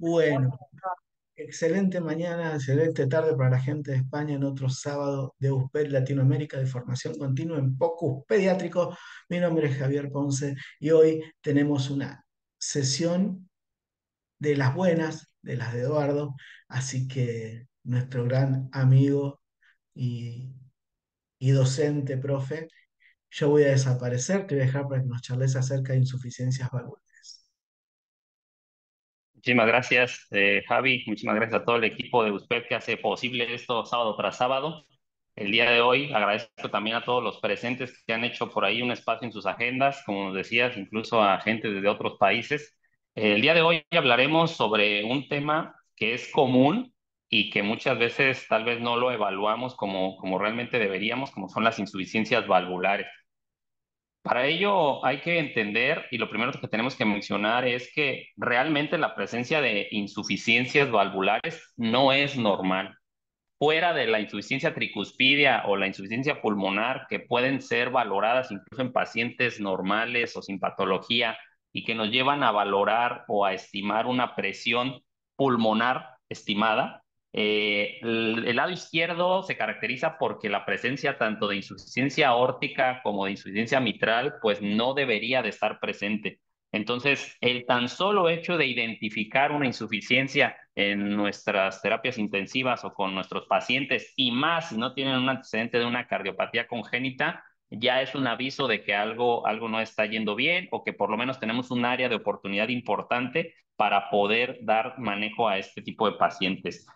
Bueno, excelente mañana, excelente tarde para la gente de España en otro sábado de USPED Latinoamérica de formación continua en POCUS Pediátrico. Mi nombre es Javier Ponce y hoy tenemos una sesión de las buenas, de las de Eduardo, así que nuestro gran amigo y, y docente, profe, yo voy a desaparecer, te voy a dejar para que nos charles acerca de insuficiencias valvulares. Muchísimas gracias, Javi. Muchísimas gracias a todo el equipo de USPED que hace posible esto sábado tras sábado. El día de hoy agradezco también a todos los presentes que han hecho por ahí un espacio en sus agendas, como nos decías, incluso a gente desde otros países. El día de hoy hablaremos sobre un tema que es común y que muchas veces tal vez no lo evaluamos como realmente deberíamos, como son las insuficiencias valvulares. Para ello hay que entender, y lo primero que tenemos que mencionar es que realmente la presencia de insuficiencias valvulares no es normal. Fuera de la insuficiencia tricuspidia o la insuficiencia pulmonar, que pueden ser valoradas incluso en pacientes normales o sin patología y que nos llevan a valorar o a estimar una presión pulmonar estimada, el lado izquierdo se caracteriza porque la presencia tanto de insuficiencia aórtica como de insuficiencia mitral, pues no debería de estar presente. Entonces, el tan solo hecho de identificar una insuficiencia en nuestras terapias intensivas o con nuestros pacientes, y más si no tienen un antecedente de una cardiopatía congénita, ya es un aviso de que algo no está yendo bien o que por lo menos tenemos un área de oportunidad importante para poder dar manejo a este tipo de pacientes.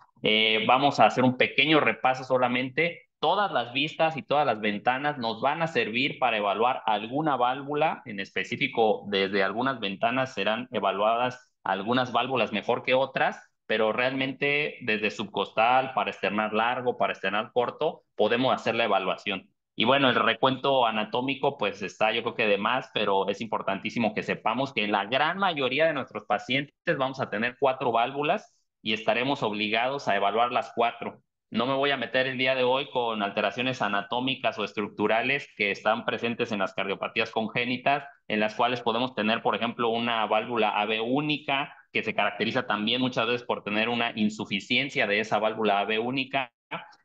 Vamos a hacer un pequeño repaso solamente. Todas las vistas y todas las ventanas nos van a servir para evaluar alguna válvula, en específico desde algunas ventanas serán evaluadas algunas válvulas mejor que otras, pero realmente desde subcostal, para externar largo, para externar corto, podemos hacer la evaluación. Y bueno, el recuento anatómico pues está yo creo que de más, pero es importantísimo que sepamos que en la gran mayoría de nuestros pacientes vamos a tener cuatro válvulas y estaremos obligados a evaluar las cuatro. No me voy a meter el día de hoy con alteraciones anatómicas o estructurales que están presentes en las cardiopatías congénitas, en las cuales podemos tener, por ejemplo, una válvula AV única, que se caracteriza también muchas veces por tener una insuficiencia de esa válvula AV única,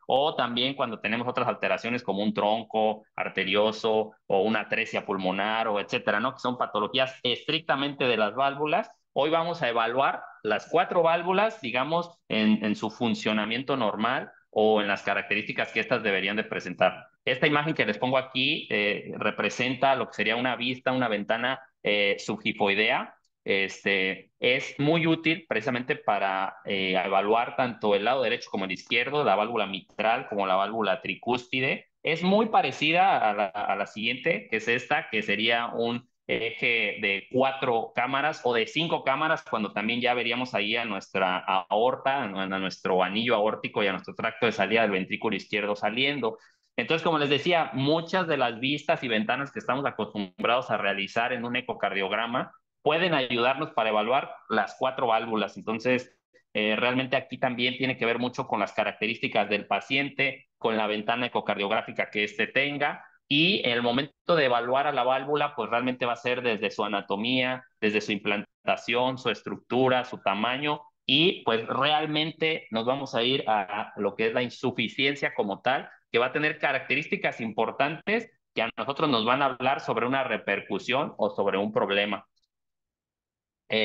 o también cuando tenemos otras alteraciones como un tronco arterioso o una atresia pulmonar o etcétera, ¿no? Que son patologías estrictamente de las válvulas. Hoy vamos a evaluar las cuatro válvulas, digamos, en su funcionamiento normal o en las características que estas deberían de presentar. Esta imagen que les pongo aquí representa lo que sería una vista, una ventana subgifoidea. Es muy útil precisamente para evaluar tanto el lado derecho como el izquierdo, la válvula mitral como la válvula tricúspide. Es muy parecida a la siguiente, que es esta, que sería un eje de cuatro cámaras o de cinco cámaras, cuando también ya veríamos ahí a nuestra aorta, a nuestro anillo aórtico y a nuestro tracto de salida del ventrículo izquierdo saliendo. Entonces, como les decía, muchas de las vistas y ventanas que estamos acostumbrados a realizar en un ecocardiograma pueden ayudarnos para evaluar las cuatro válvulas. Entonces, realmente aquí también tiene que ver mucho con las características del paciente, con la ventana ecocardiográfica que éste tenga, y en el momento de evaluar a la válvula, pues realmente va a ser desde su anatomía, desde su implantación, su estructura, su tamaño, y pues realmente nos vamos a ir a lo que es la insuficiencia como tal, que va a tener características importantes que a nosotros nos van a hablar sobre una repercusión o sobre un problema.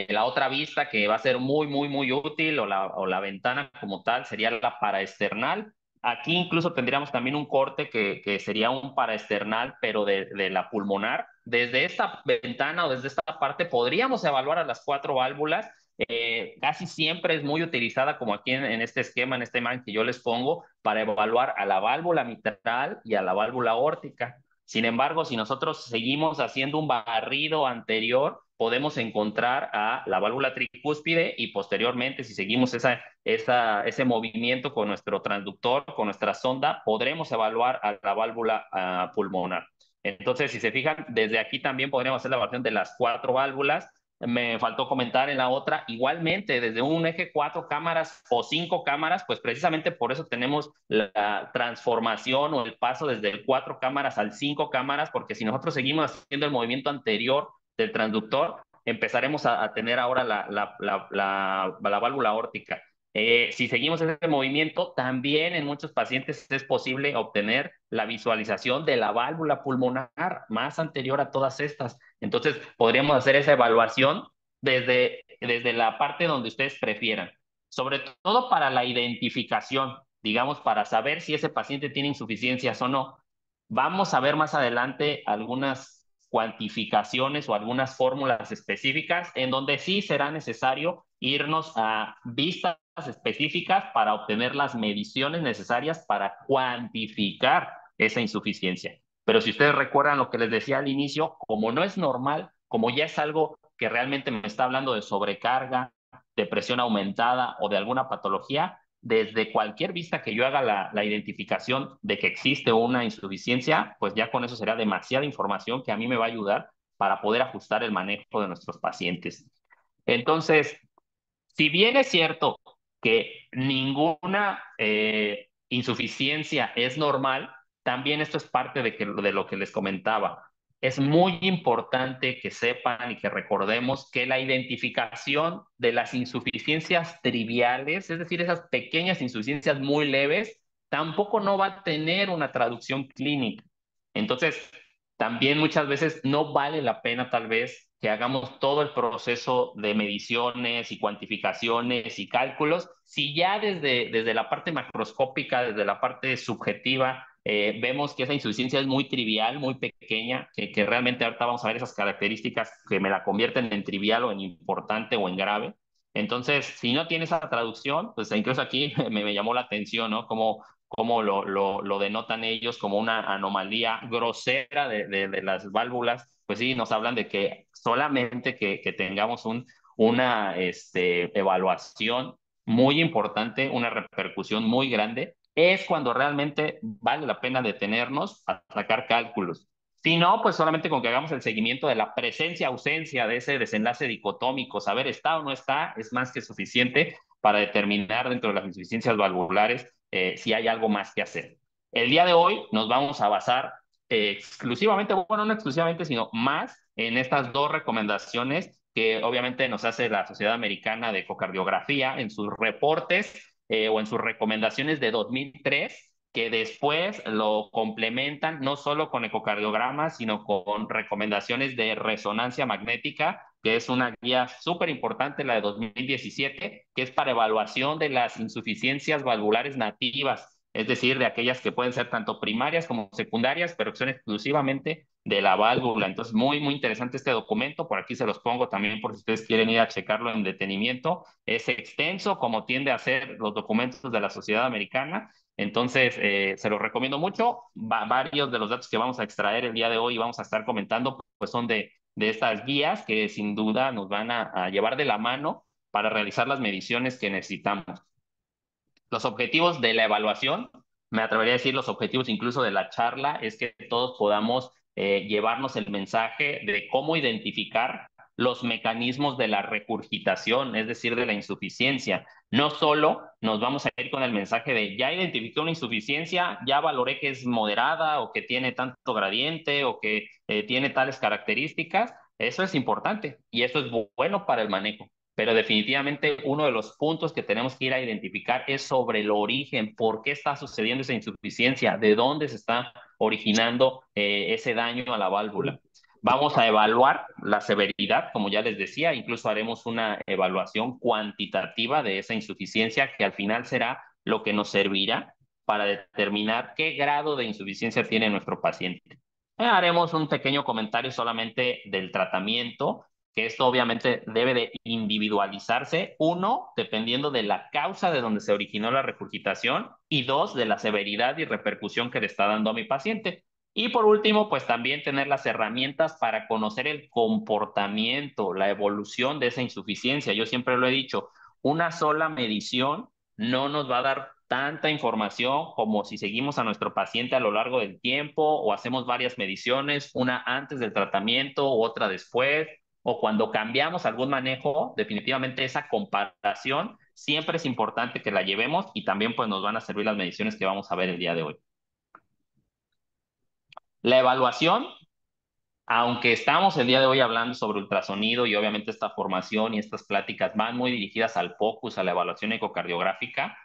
La otra vista que va a ser muy útil o la ventana como tal sería la paraesternal. Aquí incluso tendríamos también un corte que sería un paraesternal, pero de la pulmonar. Desde esta ventana o desde esta parte podríamos evaluar a las cuatro válvulas. Casi siempre es muy utilizada, como aquí en este esquema, en esta imagen que yo les pongo, para evaluar a la válvula mitral y a la válvula aórtica. Sin embargo, si nosotros seguimos haciendo un barrido anterior, podemos encontrar a la válvula tricúspide y posteriormente, si seguimos ese movimiento con nuestro transductor, con nuestra sonda, podremos evaluar a la válvula pulmonar. Entonces, si se fijan, desde aquí también podríamos hacer la evaluación de las cuatro válvulas. Me faltó comentar en la otra, igualmente, desde un eje cuatro cámaras o cinco cámaras, pues precisamente por eso tenemos la transformación o el paso desde el cuatro cámaras al cinco cámaras, porque si nosotros seguimos haciendo el movimiento anterior del transductor, empezaremos a tener ahora la válvula aórtica. Si seguimos ese movimiento, también en muchos pacientes es posible obtener la visualización de la válvula pulmonar más anterior a todas estas. Entonces, podríamos hacer esa evaluación desde la parte donde ustedes prefieran, sobre todo para la identificación, digamos, para saber si ese paciente tiene insuficiencias o no. Vamos a ver más adelante algunas cuantificaciones o algunas fórmulas específicas en donde sí será necesario irnos a vistas específicas para obtener las mediciones necesarias para cuantificar esa insuficiencia. Pero si ustedes recuerdan lo que les decía al inicio, como no es normal, como ya es algo que realmente me está hablando de sobrecarga, de presión aumentada o de alguna patología, desde cualquier vista que yo haga la identificación de que existe una insuficiencia, pues ya con eso será demasiada información que a mí me va a ayudar para poder ajustar el manejo de nuestros pacientes. Entonces, si bien es cierto que ninguna insuficiencia es normal, también esto es parte de lo que les comentaba. Es muy importante que sepan y que recordemos que la identificación de las insuficiencias triviales, es decir, esas pequeñas insuficiencias muy leves, tampoco no va a tener una traducción clínica. Entonces, también muchas veces no vale la pena tal vez que hagamos todo el proceso de mediciones y cuantificaciones y cálculos, si ya desde la parte macroscópica, desde la parte subjetiva, vemos que esa insuficiencia es muy trivial, muy pequeña, que realmente ahorita vamos a ver esas características que me la convierten en trivial o en importante o en grave. Entonces, si no tiene esa traducción, pues incluso aquí me llamó la atención, ¿no? Cómo lo denotan ellos como una anomalía grosera de las válvulas, pues sí, nos hablan de que solamente que tengamos una evaluación muy importante, una repercusión muy grande, es cuando realmente vale la pena detenernos a sacar cálculos. Si no, pues solamente con que hagamos el seguimiento de la presencia-ausencia de ese desenlace dicotómico, saber está o no está, es más que suficiente para determinar dentro de las insuficiencias valvulares si hay algo más que hacer. El día de hoy nos vamos a basar exclusivamente, bueno, no exclusivamente, sino más en estas dos recomendaciones que obviamente nos hace la Sociedad Americana de Ecocardiografía en sus reportes o en sus recomendaciones de 2003, que después lo complementan no solo con ecocardiogramas, sino con recomendaciones de resonancia magnética, que es una guía súper importante, la de 2017, que es para evaluación de las insuficiencias valvulares nativas, es decir, de aquellas que pueden ser tanto primarias como secundarias, pero que son exclusivamente de la válvula. Entonces, muy, muy interesante este documento. Por aquí se los pongo también por si ustedes quieren ir a checarlo en detenimiento. Es extenso, como tiende a ser los documentos de la Sociedad Americana. Entonces, se los recomiendo mucho. Varios de los datos que vamos a extraer el día de hoy y vamos a estar comentando, pues son de estas guías que sin duda nos van a llevar de la mano para realizar las mediciones que necesitamos. Los objetivos de la evaluación, me atrevería a decir los objetivos incluso de la charla, es que todos podamos llevarnos el mensaje de cómo identificar los mecanismos de la regurgitación, es decir, de la insuficiencia. No solo nos vamos a ir con el mensaje de ya identifiqué una insuficiencia, ya valoré que es moderada o que tiene tanto gradiente o que tiene tales características. Eso es importante y eso es bueno para el manejo. Pero definitivamente uno de los puntos que tenemos que ir a identificar es sobre el origen, por qué está sucediendo esa insuficiencia, de dónde se está originando ese daño a la válvula. Vamos a evaluar la severidad, como ya les decía, incluso haremos una evaluación cuantitativa de esa insuficiencia que al final será lo que nos servirá para determinar qué grado de insuficiencia tiene nuestro paciente. Haremos un pequeño comentario solamente del tratamiento, que esto obviamente debe de individualizarse, uno, dependiendo de la causa de donde se originó la regurgitación, y dos, de la severidad y repercusión que le está dando a mi paciente. Y por último, pues también tener las herramientas para conocer el comportamiento, la evolución de esa insuficiencia. Yo siempre lo he dicho, una sola medición no nos va a dar tanta información como si seguimos a nuestro paciente a lo largo del tiempo o hacemos varias mediciones, una antes del tratamiento, otra después, o cuando cambiamos algún manejo, definitivamente esa comparación siempre es importante que la llevemos y también pues nos van a servir las mediciones que vamos a ver el día de hoy. La evaluación Aunque estamos el día de hoy hablando sobre ultrasonido y obviamente esta formación y estas pláticas van muy dirigidas al focus, a la evaluación ecocardiográfica,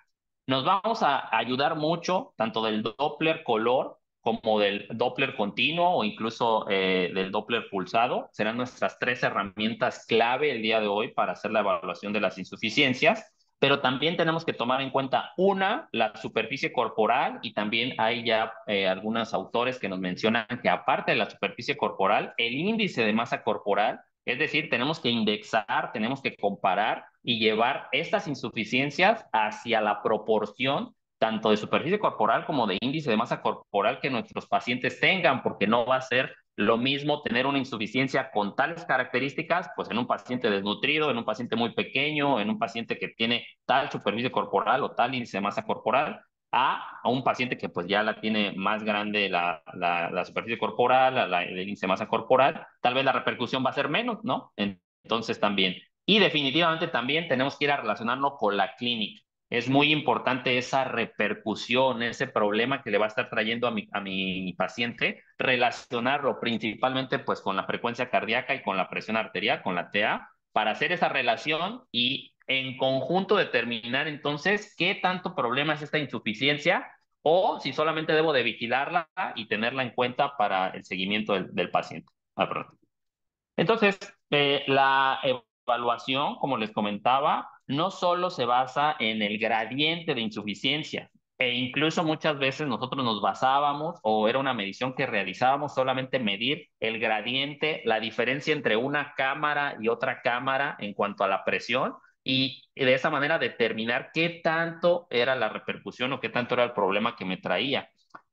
nos vamos a ayudar mucho tanto del Doppler color como del Doppler continuo o incluso del Doppler pulsado. Serán nuestras tres herramientas clave el día de hoy para hacer la evaluación de las insuficiencias, pero también tenemos que tomar en cuenta una, la superficie corporal, y también hay ya algunos autores que nos mencionan que aparte de la superficie corporal, el índice de masa corporal, es decir, tenemos que indexar, tenemos que comparar y llevar estas insuficiencias hacia la proporción tanto de superficie corporal como de índice de masa corporal que nuestros pacientes tengan, porque no va a ser lo mismo tener una insuficiencia con tales características, pues en un paciente desnutrido, en un paciente muy pequeño, en un paciente que tiene tal superficie corporal o tal índice de masa corporal, a un paciente que pues ya la tiene más grande la superficie corporal, el índice de masa corporal, tal vez la repercusión va a ser menos, ¿no? Entonces también. Y definitivamente también tenemos que ir a relacionarlo con la clínica. Es muy importante esa repercusión, ese problema que le va a estar trayendo a mi paciente, relacionarlo principalmente pues con la frecuencia cardíaca y con la presión arterial, con la TA, para hacer esa relación y en conjunto determinar entonces qué tanto problema es esta insuficiencia o si solamente debo de vigilarla y tenerla en cuenta para el seguimiento del paciente. Ah, perdón. Entonces, la evaluación, como les comentaba, no solo se basa en el gradiente de insuficiencia, e incluso muchas veces nosotros nos basábamos o era una medición que realizábamos solamente medir el gradiente, la diferencia entre una cámara y otra cámara en cuanto a la presión y de esa manera determinar qué tanto era la repercusión o qué tanto era el problema que me traía.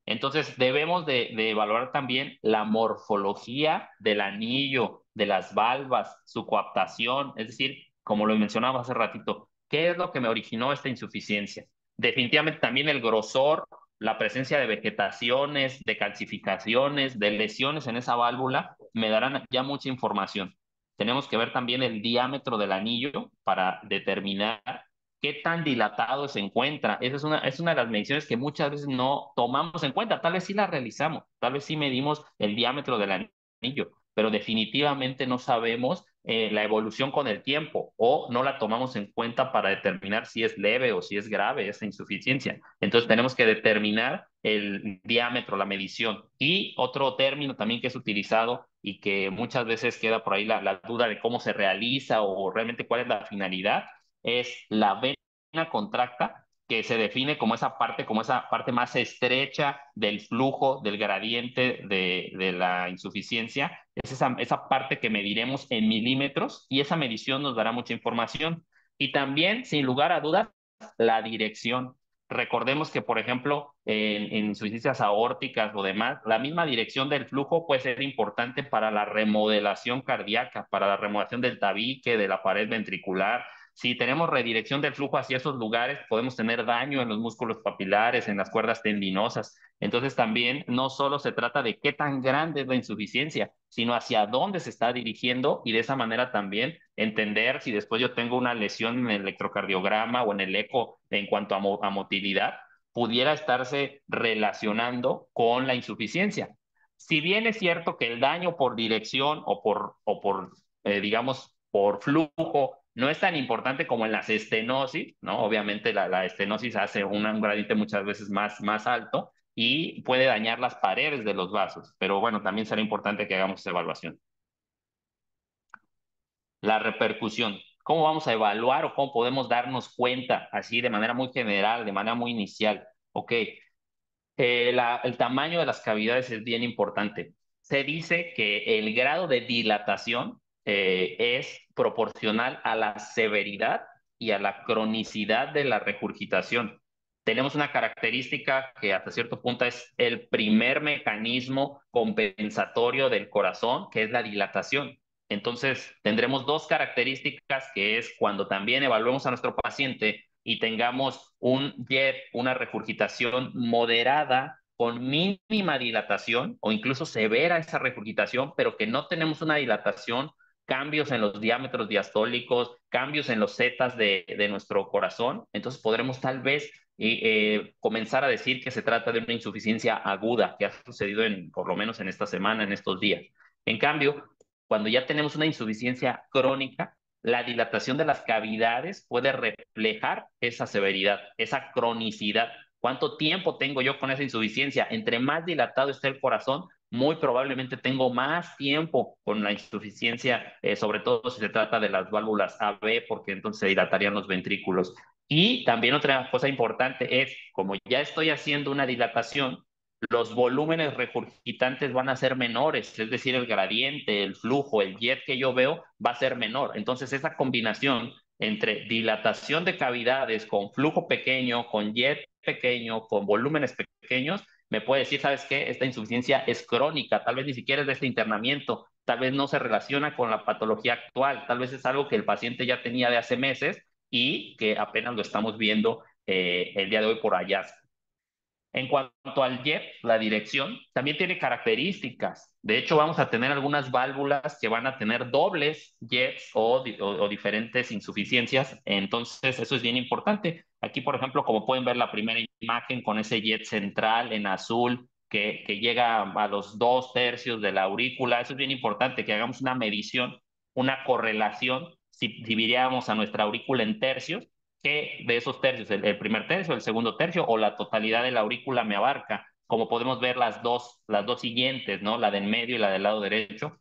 Entonces, debemos de evaluar también la morfología del anillo, de las valvas, su coaptación, es decir, como lo mencionaba hace ratito, ¿qué es lo que me originó esta insuficiencia? Definitivamente también el grosor, la presencia de vegetaciones, de calcificaciones, de lesiones en esa válvula, me darán ya mucha información. Tenemos que ver también el diámetro del anillo para determinar qué tan dilatado se encuentra. Esa es una de las mediciones que muchas veces no tomamos en cuenta. Tal vez sí la realizamos, tal vez sí medimos el diámetro del anillo, pero definitivamente no sabemos la evolución con el tiempo o no la tomamos en cuenta para determinar si es leve o si es grave esa insuficiencia. Entonces tenemos que determinar el diámetro, la medición. Y otro término también que es utilizado y que muchas veces queda por ahí la duda de cómo se realiza o realmente cuál es la finalidad es la vena contracta, que se define como esa parte más estrecha del flujo, del gradiente de la insuficiencia. Es esa parte que mediremos en milímetros y esa medición nos dará mucha información. Y también, sin lugar a dudas, la dirección. Recordemos que, por ejemplo, en insuficiencias aórticas o demás, la misma dirección del flujo puede ser importante para la remodelación cardíaca, para la remodelación del tabique, de la pared ventricular. Si tenemos redirección del flujo hacia esos lugares, podemos tener daño en los músculos papilares, en las cuerdas tendinosas. Entonces también no solo se trata de qué tan grande es la insuficiencia, sino hacia dónde se está dirigiendo y de esa manera también entender si después yo tengo una lesión en el electrocardiograma o en el eco en cuanto a motilidad, pudiera estarse relacionando con la insuficiencia. Si bien es cierto que el daño por dirección o por digamos, por flujo, no es tan importante como en las estenosis, ¿no? Obviamente la estenosis hace un gradiente muchas veces más alto y puede dañar las paredes de los vasos, pero bueno, también será importante que hagamos esa evaluación. La repercusión, ¿cómo vamos a evaluar o cómo podemos darnos cuenta así de manera muy general, de manera muy inicial? Ok, el tamaño de las cavidades es bien importante. Se dice que el grado de dilatación es proporcional a la severidad y a la cronicidad de la regurgitación. Tenemos una característica que hasta cierto punto es el primer mecanismo compensatorio del corazón, que es la dilatación. Entonces, tendremos dos características, que es cuando también evaluemos a nuestro paciente y tengamos un jet, una regurgitación moderada con mínima dilatación o incluso severa esa regurgitación, pero que no tenemos una dilatación, cambios en los diámetros diastólicos, cambios en los zetas de nuestro corazón, entonces podremos tal vez comenzar a decir que se trata de una insuficiencia aguda que ha sucedido por lo menos en esta semana, en estos días. En cambio, cuando ya tenemos una insuficiencia crónica, la dilatación de las cavidades puede reflejar esa severidad, esa cronicidad. ¿Cuánto tiempo tengo yo con esa insuficiencia? Entre más dilatado esté el corazón, muy probablemente tengo más tiempo con la insuficiencia, sobre todo si se trata de las válvulas AB, porque entonces se dilatarían los ventrículos. Y también otra cosa importante es, como ya estoy haciendo una dilatación, los volúmenes regurgitantes van a ser menores, es decir, el gradiente, el flujo, el jet que yo veo va a ser menor. Entonces, esa combinación entre dilatación de cavidades con flujo pequeño, con jet pequeño, con volúmenes pequeños, me puede decir, ¿sabes qué? Esta insuficiencia es crónica, tal vez ni siquiera es de este internamiento, tal vez no se relaciona con la patología actual, tal vez es algo que el paciente ya tenía de hace meses y que apenas lo estamos viendo el día de hoy por allá. En cuanto al jet, la dirección, también tiene características. De hecho, vamos a tener algunas válvulas que van a tener dobles jets o diferentes insuficiencias. Entonces, eso es bien importante. Aquí, por ejemplo, como pueden ver la primera imagen con ese jet central en azul que llega a los 2/3 de la aurícula, eso es bien importante, que hagamos una medición, una correlación, si dividiéramos a nuestra aurícula en tercios, que de esos tercios, el primer tercio, el segundo tercio o la totalidad de la aurícula me abarca, como podemos ver las dos siguientes, ¿no? La del medio y la del lado derecho,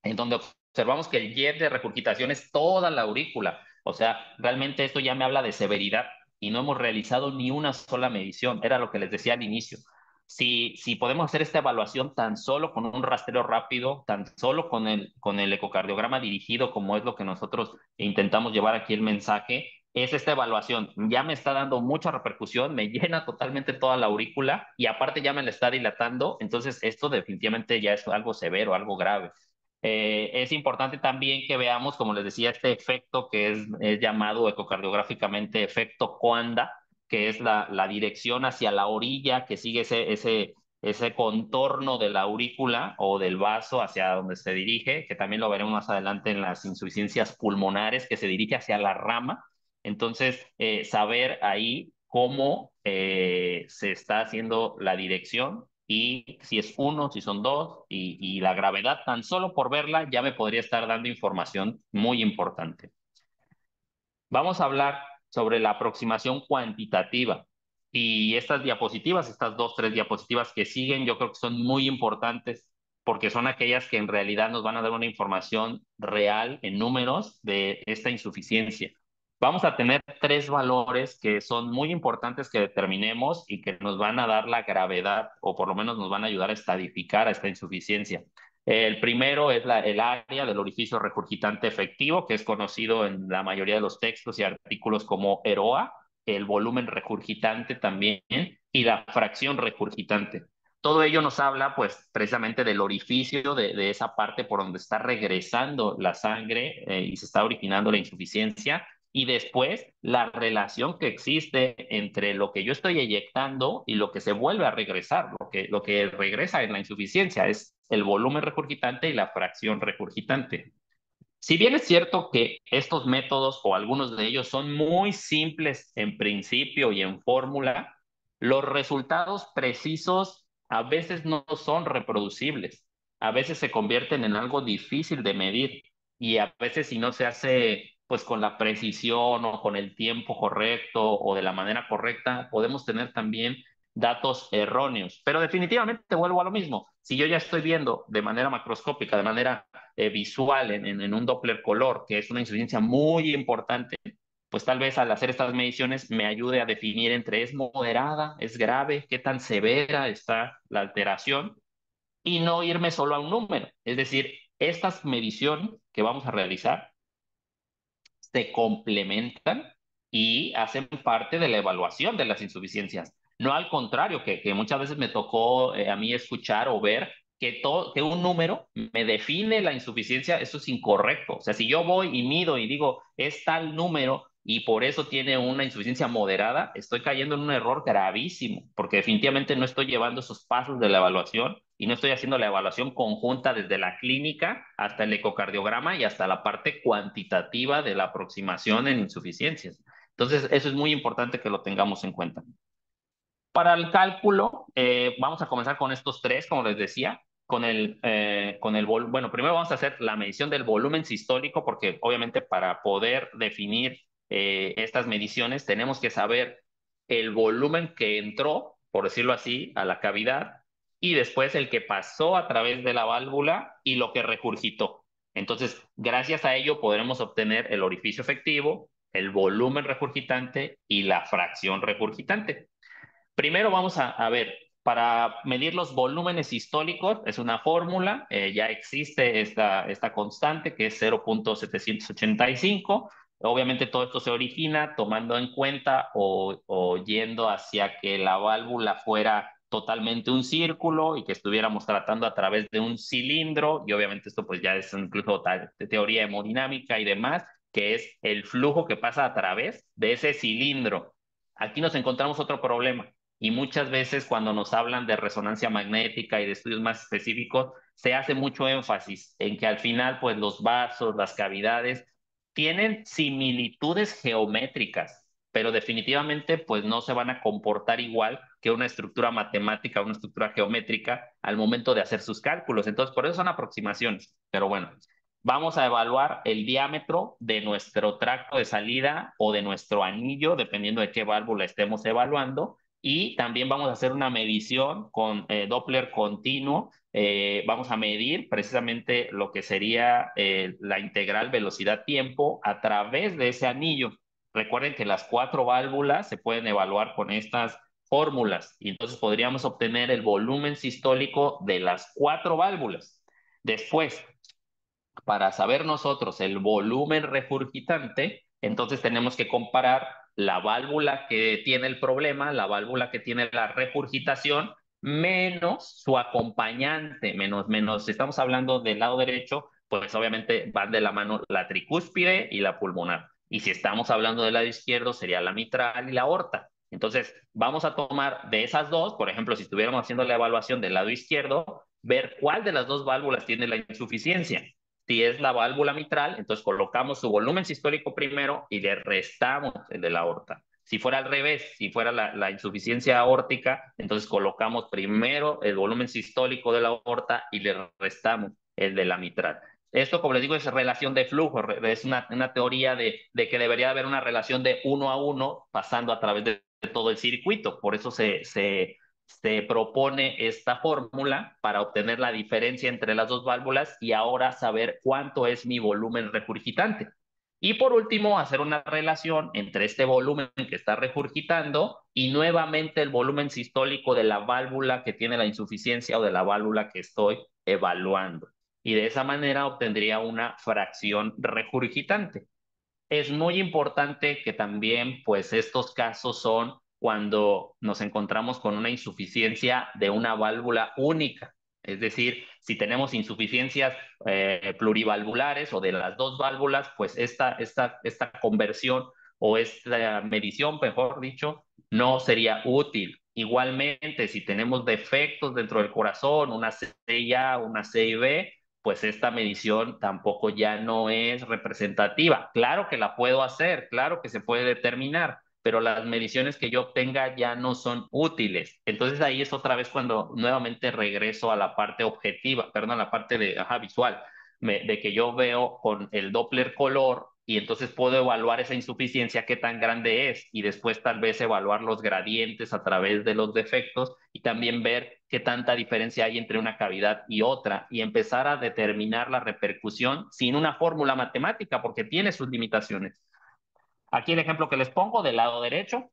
en donde observamos que el jet de regurgitación es toda la aurícula. O sea, realmente esto ya me habla de severidad y no hemos realizado ni una sola medición. Era lo que les decía al inicio. Si podemos hacer esta evaluación tan solo con un rastreo rápido, tan solo con el ecocardiograma dirigido, como es lo que nosotros intentamos llevar aquí el mensaje, es esta evaluación. Ya me está dando mucha repercusión, me llena totalmente toda la aurícula y aparte ya me la está dilatando, entonces esto definitivamente ya es algo severo, algo grave. Es importante también que veamos, como les decía, este efecto que es llamado ecocardiográficamente efecto Coanda, que es la dirección hacia la orilla que sigue ese contorno de la aurícula o del vaso hacia donde se dirige, que también lo veremos más adelante en las insuficiencias pulmonares, que se dirige hacia la rama. Entonces, saber ahí cómo se está haciendo la dirección y si es uno, si son dos, y la gravedad, tan solo por verla, ya me podría estar dando información muy importante. Vamos a hablar sobre la aproximación cuantitativa. Y estas diapositivas, estas dos, tres diapositivas que siguen, yo creo que son muy importantes porque son aquellas que en realidad nos van a dar una información real en números de esta insuficiencia. Vamos a tener tres valores que son muy importantes que determinemos y que nos van a dar la gravedad o por lo menos nos van a ayudar a estadificar a esta insuficiencia. El primero es el área del orificio regurgitante efectivo, que es conocido en la mayoría de los textos y artículos como EROA, el volumen regurgitante también, y la fracción regurgitante. Todo ello nos habla, pues, precisamente del orificio de esa parte por donde está regresando la sangre y se está originando la insuficiencia, y después la relación que existe entre lo que yo estoy eyectando y lo que se vuelve a regresar, lo que regresa en la insuficiencia es el volumen regurgitante y la fracción regurgitante. Si bien es cierto que estos métodos o algunos de ellos son muy simples en principio y en fórmula, los resultados precisos a veces no son reproducibles, a veces se convierten en algo difícil de medir y a veces si no se hace pues con la precisión o con el tiempo correcto o de la manera correcta, podemos tener también datos erróneos. Pero definitivamente vuelvo a lo mismo. Si yo ya estoy viendo de manera macroscópica, de manera visual en un Doppler color, que es una insuficiencia muy importante, pues tal vez al hacer estas mediciones me ayude a definir entre es moderada, es grave, qué tan severa está la alteración y no irme solo a un número. Es decir, estas mediciones que vamos a realizar se complementan y hacen parte de la evaluación de las insuficiencias. No al contrario, que muchas veces me tocó a mí escuchar o ver que un número me define la insuficiencia, eso es incorrecto. O sea, si yo voy y mido y digo, es tal número y por eso tiene una insuficiencia moderada, estoy cayendo en un error gravísimo, porque definitivamente no estoy llevando esos pasos de la evaluación y no estoy haciendo la evaluación conjunta desde la clínica hasta el ecocardiograma y hasta la parte cuantitativa de la aproximación en insuficiencias. Entonces, eso es muy importante que lo tengamos en cuenta. Para el cálculo, vamos a comenzar con estos tres, como les decía. bueno, primero vamos a hacer la medición del volumen sistólico, porque obviamente para poder definir estas mediciones tenemos que saber el volumen que entró, por decirlo así, a la cavidad y después el que pasó a través de la válvula y lo que regurgitó. Entonces, gracias a ello podremos obtener el orificio efectivo, el volumen regurgitante y la fracción regurgitante. Primero vamos a ver, para medir los volúmenes sistólicos, es una fórmula, ya existe esta constante que es 0,785. Obviamente todo esto se origina tomando en cuenta o yendo hacia que la válvula fuera totalmente un círculo y que estuviéramos tratando a través de un cilindro, y obviamente esto pues ya es incluso de teoría hemodinámica y demás, que es el flujo que pasa a través de ese cilindro. Aquí nos encontramos otro problema y muchas veces cuando nos hablan de resonancia magnética y de estudios más específicos, se hace mucho énfasis en que al final, pues los vasos, las cavidades, tienen similitudes geométricas, pero definitivamente, pues no se van a comportar igual que una estructura matemática, una estructura geométrica al momento de hacer sus cálculos. Entonces, por eso son aproximaciones. Pero bueno, vamos a evaluar el diámetro de nuestro tracto de salida o de nuestro anillo, dependiendo de qué válvula estemos evaluando, y también vamos a hacer una medición con Doppler continuo. Vamos a medir precisamente lo que sería la integral velocidad-tiempo a través de ese anillo. Recuerden que las cuatro válvulas se pueden evaluar con estas fórmulas y entonces podríamos obtener el volumen sistólico de las cuatro válvulas. Después, para saber nosotros el volumen regurgitante, entonces tenemos que comparar la válvula que tiene el problema, la válvula que tiene la regurgitación, menos su acompañante, si estamos hablando del lado derecho, pues obviamente van de la mano la tricúspide y la pulmonar. Y si estamos hablando del lado izquierdo, sería la mitral y la aorta. Entonces, vamos a tomar de esas dos, por ejemplo, si estuviéramos haciendo la evaluación del lado izquierdo, ver cuál de las dos válvulas tiene la insuficiencia. Si es la válvula mitral, entonces colocamos su volumen sistólico primero y le restamos el de la aorta. Si fuera al revés, si fuera la insuficiencia aórtica, entonces colocamos primero el volumen sistólico de la aorta y le restamos el de la mitral. Esto, como les digo, es relación de flujo, es una teoría de que debería haber una relación de 1 a 1 pasando a través de todo el circuito. Por eso se propone esta fórmula para obtener la diferencia entre las dos válvulas y ahora saber cuánto es mi volumen regurgitante. Y por último, hacer una relación entre este volumen que está regurgitando y nuevamente el volumen sistólico de la válvula que tiene la insuficiencia o de la válvula que estoy evaluando. Y de esa manera obtendría una fracción regurgitante. Es muy importante que también, pues, estos casos son cuando nos encontramos con una insuficiencia de una válvula única. Es decir, si tenemos insuficiencias plurivalvulares o de las dos válvulas, pues esta conversión o esta medición, mejor dicho, no sería útil. Igualmente, si tenemos defectos dentro del corazón, una CIA, una CIB, pues esta medición tampoco ya no es representativa. Claro que la puedo hacer, claro que se puede determinar, pero las mediciones que yo obtenga ya no son útiles. Entonces ahí es otra vez cuando nuevamente regreso a la parte objetiva, perdón, a la parte visual, de que yo veo con el Doppler color y entonces puedo evaluar esa insuficiencia, qué tan grande es, y después tal vez evaluar los gradientes a través de los defectos y también ver qué tanta diferencia hay entre una cavidad y otra y empezar a determinar la repercusión sin una fórmula matemática porque tiene sus limitaciones. Aquí el ejemplo que les pongo del lado derecho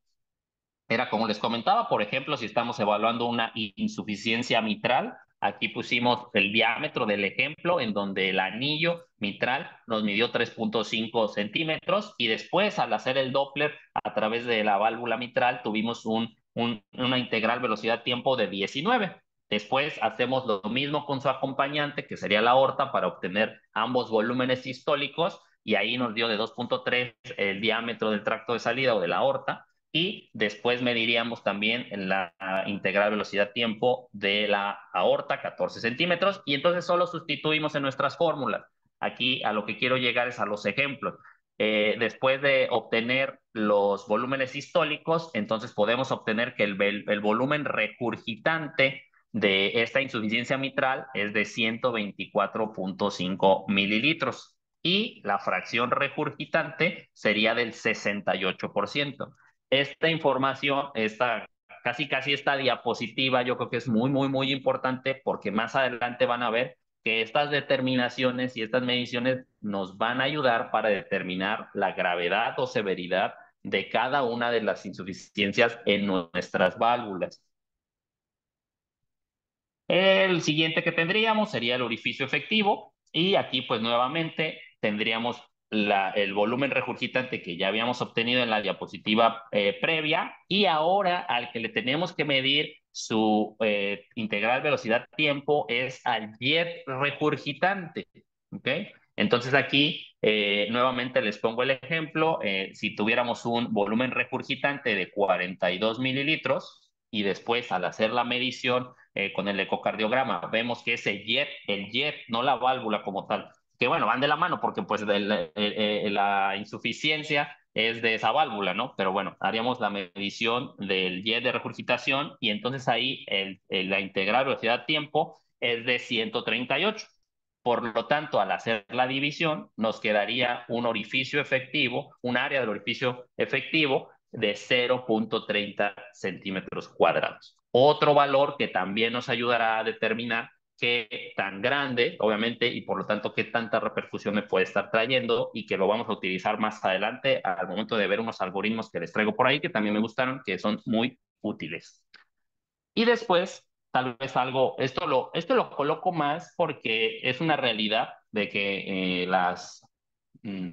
era como les comentaba, por ejemplo, si estamos evaluando una insuficiencia mitral, aquí pusimos el diámetro del ejemplo en donde el anillo mitral nos midió 3,5 centímetros y después al hacer el Doppler a través de la válvula mitral tuvimos una integral velocidad-tiempo de 19. Después hacemos lo mismo con su acompañante, que sería la aorta, para obtener ambos volúmenes sistólicos y ahí nos dio de 2,3 el diámetro del tracto de salida o de la aorta y después mediríamos también la integral velocidad-tiempo de la aorta, 14 centímetros, y entonces solo sustituimos en nuestras fórmulas. Aquí a lo que quiero llegar es a los ejemplos. Después de obtener los volúmenes sistólicos, entonces podemos obtener que el volumen regurgitante de esta insuficiencia mitral es de 124.5 mililitros y la fracción regurgitante sería del 68%. Esta información, casi esta diapositiva, yo creo que es muy importante porque más adelante van a ver que estas determinaciones y estas mediciones nos van a ayudar para determinar la gravedad o severidad de cada una de las insuficiencias en nuestras válvulas. El siguiente que tendríamos sería el orificio efectivo y aquí pues nuevamente tendríamos el volumen regurgitante que ya habíamos obtenido en la diapositiva previa y ahora al que le tenemos que medir su integral velocidad-tiempo es al jet regurgitante, ¿ok? Entonces aquí nuevamente les pongo el ejemplo, si tuviéramos un volumen regurgitante de 42 mililitros y después al hacer la medición con el ecocardiograma vemos que el jet, no la válvula como tal, que bueno, van de la mano porque pues la insuficiencia es de esa válvula, ¿no? Pero bueno, haríamos la medición del jet de regurgitación y entonces ahí la integral velocidad-tiempo es de 138. Por lo tanto, al hacer la división, nos quedaría un orificio efectivo, un área del orificio efectivo de 0.30 centímetros cuadrados. Otro valor que también nos ayudará a determinar qué tan grande, obviamente, y por lo tanto qué tanta repercusión me puede estar trayendo y que lo vamos a utilizar más adelante al momento de ver unos algoritmos que les traigo por ahí que también me gustaron, que son muy útiles. Y después, tal vez algo, esto lo coloco más porque es una realidad de que mm,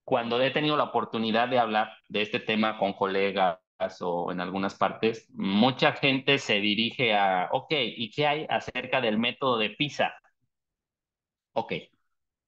cuando he tenido la oportunidad de hablar de este tema con colegas o en algunas partes, mucha gente se dirige a, ok, ¿y qué hay acerca del método de PISA? Ok,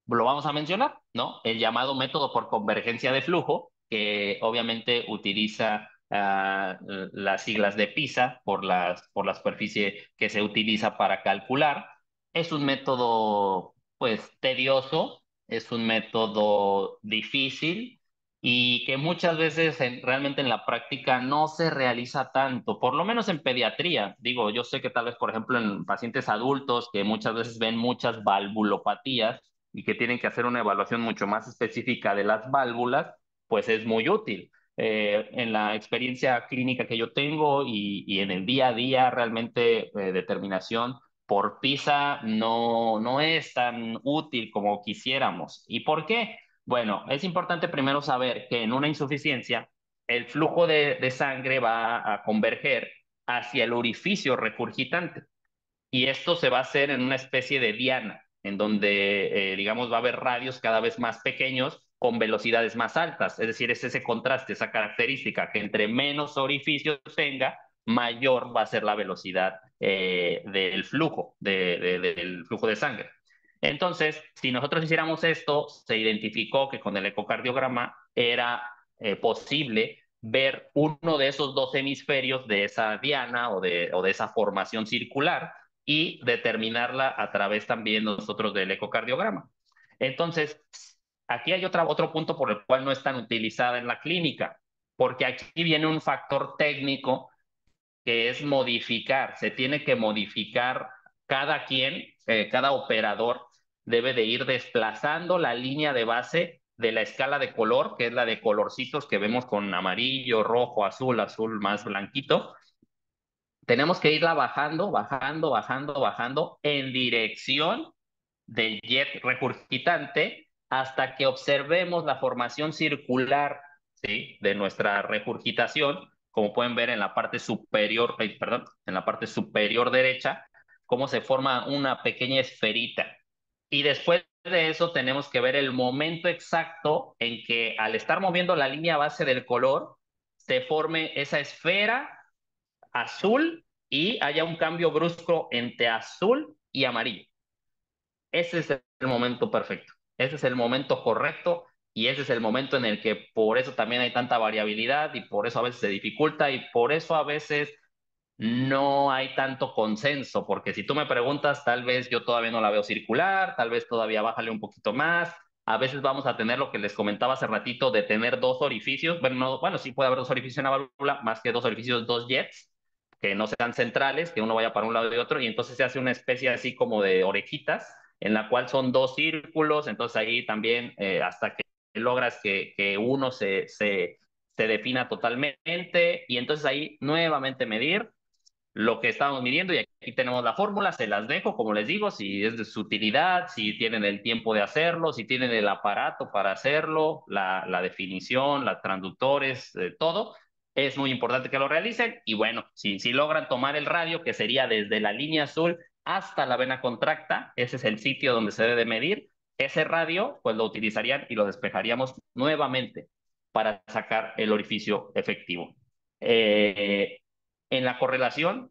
lo vamos a mencionar, ¿no? El llamado método por convergencia de flujo, que obviamente utiliza las siglas de PISA por la superficie que se utiliza para calcular. Es un método, pues, tedioso, es un método difícil y que muchas veces realmente en la práctica no se realiza tanto, por lo menos en pediatría. Digo, yo sé que tal vez, por ejemplo, en pacientes adultos que muchas veces ven muchas valvulopatías, y que tienen que hacer una evaluación mucho más específica de las válvulas, pues es muy útil. En la experiencia clínica que yo tengo y en el día a día, realmente determinación por PISA no es tan útil como quisiéramos. ¿Y por qué? Bueno, es importante primero saber que en una insuficiencia el flujo de sangre va a converger hacia el orificio regurgitante y esto se va a hacer en una especie de diana, en donde, digamos, va a haber radios cada vez más pequeños con velocidades más altas. Es decir, es ese contraste, esa característica, que entre menos orificios tenga, mayor va a ser la velocidad del flujo, del flujo de sangre. Entonces, si nosotros hiciéramos esto, se identificó que con el ecocardiograma era posible ver uno de esos dos hemisferios de esa diana o de esa formación circular y determinarla a través también nosotros del ecocardiograma. Entonces, aquí hay otro punto por el cual no es tan utilizada en la clínica, porque aquí viene un factor técnico que es modificar, se tiene que modificar cada quien, cada operador debe de ir desplazando la línea de base de la escala de color, que es la de colorcitos que vemos con amarillo, rojo, azul más blanquito, tenemos que irla bajando en dirección del jet regurgitante hasta que observemos la formación circular, ¿sí?, de nuestra regurgitación, como pueden ver en la parte superior, perdón, en la parte superior derecha, cómo se forma una pequeña esferita. Y después de eso tenemos que ver el momento exacto en que al estar moviendo la línea base del color, se forme esa esfera azul y haya un cambio brusco entre azul y amarillo. Ese es el momento perfecto, ese es el momento correcto y ese es el momento en el que por eso también hay tanta variabilidad y por eso a veces se dificulta y por eso a veces no hay tanto consenso, porque si tú me preguntas, tal vez yo todavía no la veo circular, tal vez todavía bájale un poquito más. A veces vamos a tener lo que les comentaba hace ratito de tener dos orificios. Bueno, no, bueno, sí puede haber dos orificios en la válvula, más que dos orificios, dos jets, que no sean centrales, que uno vaya para un lado y otro, y entonces se hace una especie así como de orejitas, en la cual son dos círculos, entonces ahí también hasta que logras que uno se defina totalmente, y entonces ahí nuevamente medir lo que estábamos midiendo y aquí tenemos la fórmula, se las dejo, como les digo, si es de su utilidad, si tienen el tiempo de hacerlo, si tienen el aparato para hacerlo, la definición, los transductores, todo. Es muy importante que lo realicen y bueno, si logran tomar el radio, que sería desde la línea azul hasta la vena contracta, ese es el sitio donde se debe medir, ese radio pues lo utilizarían y lo despejaríamos nuevamente para sacar el orificio efectivo. Eh, en la correlación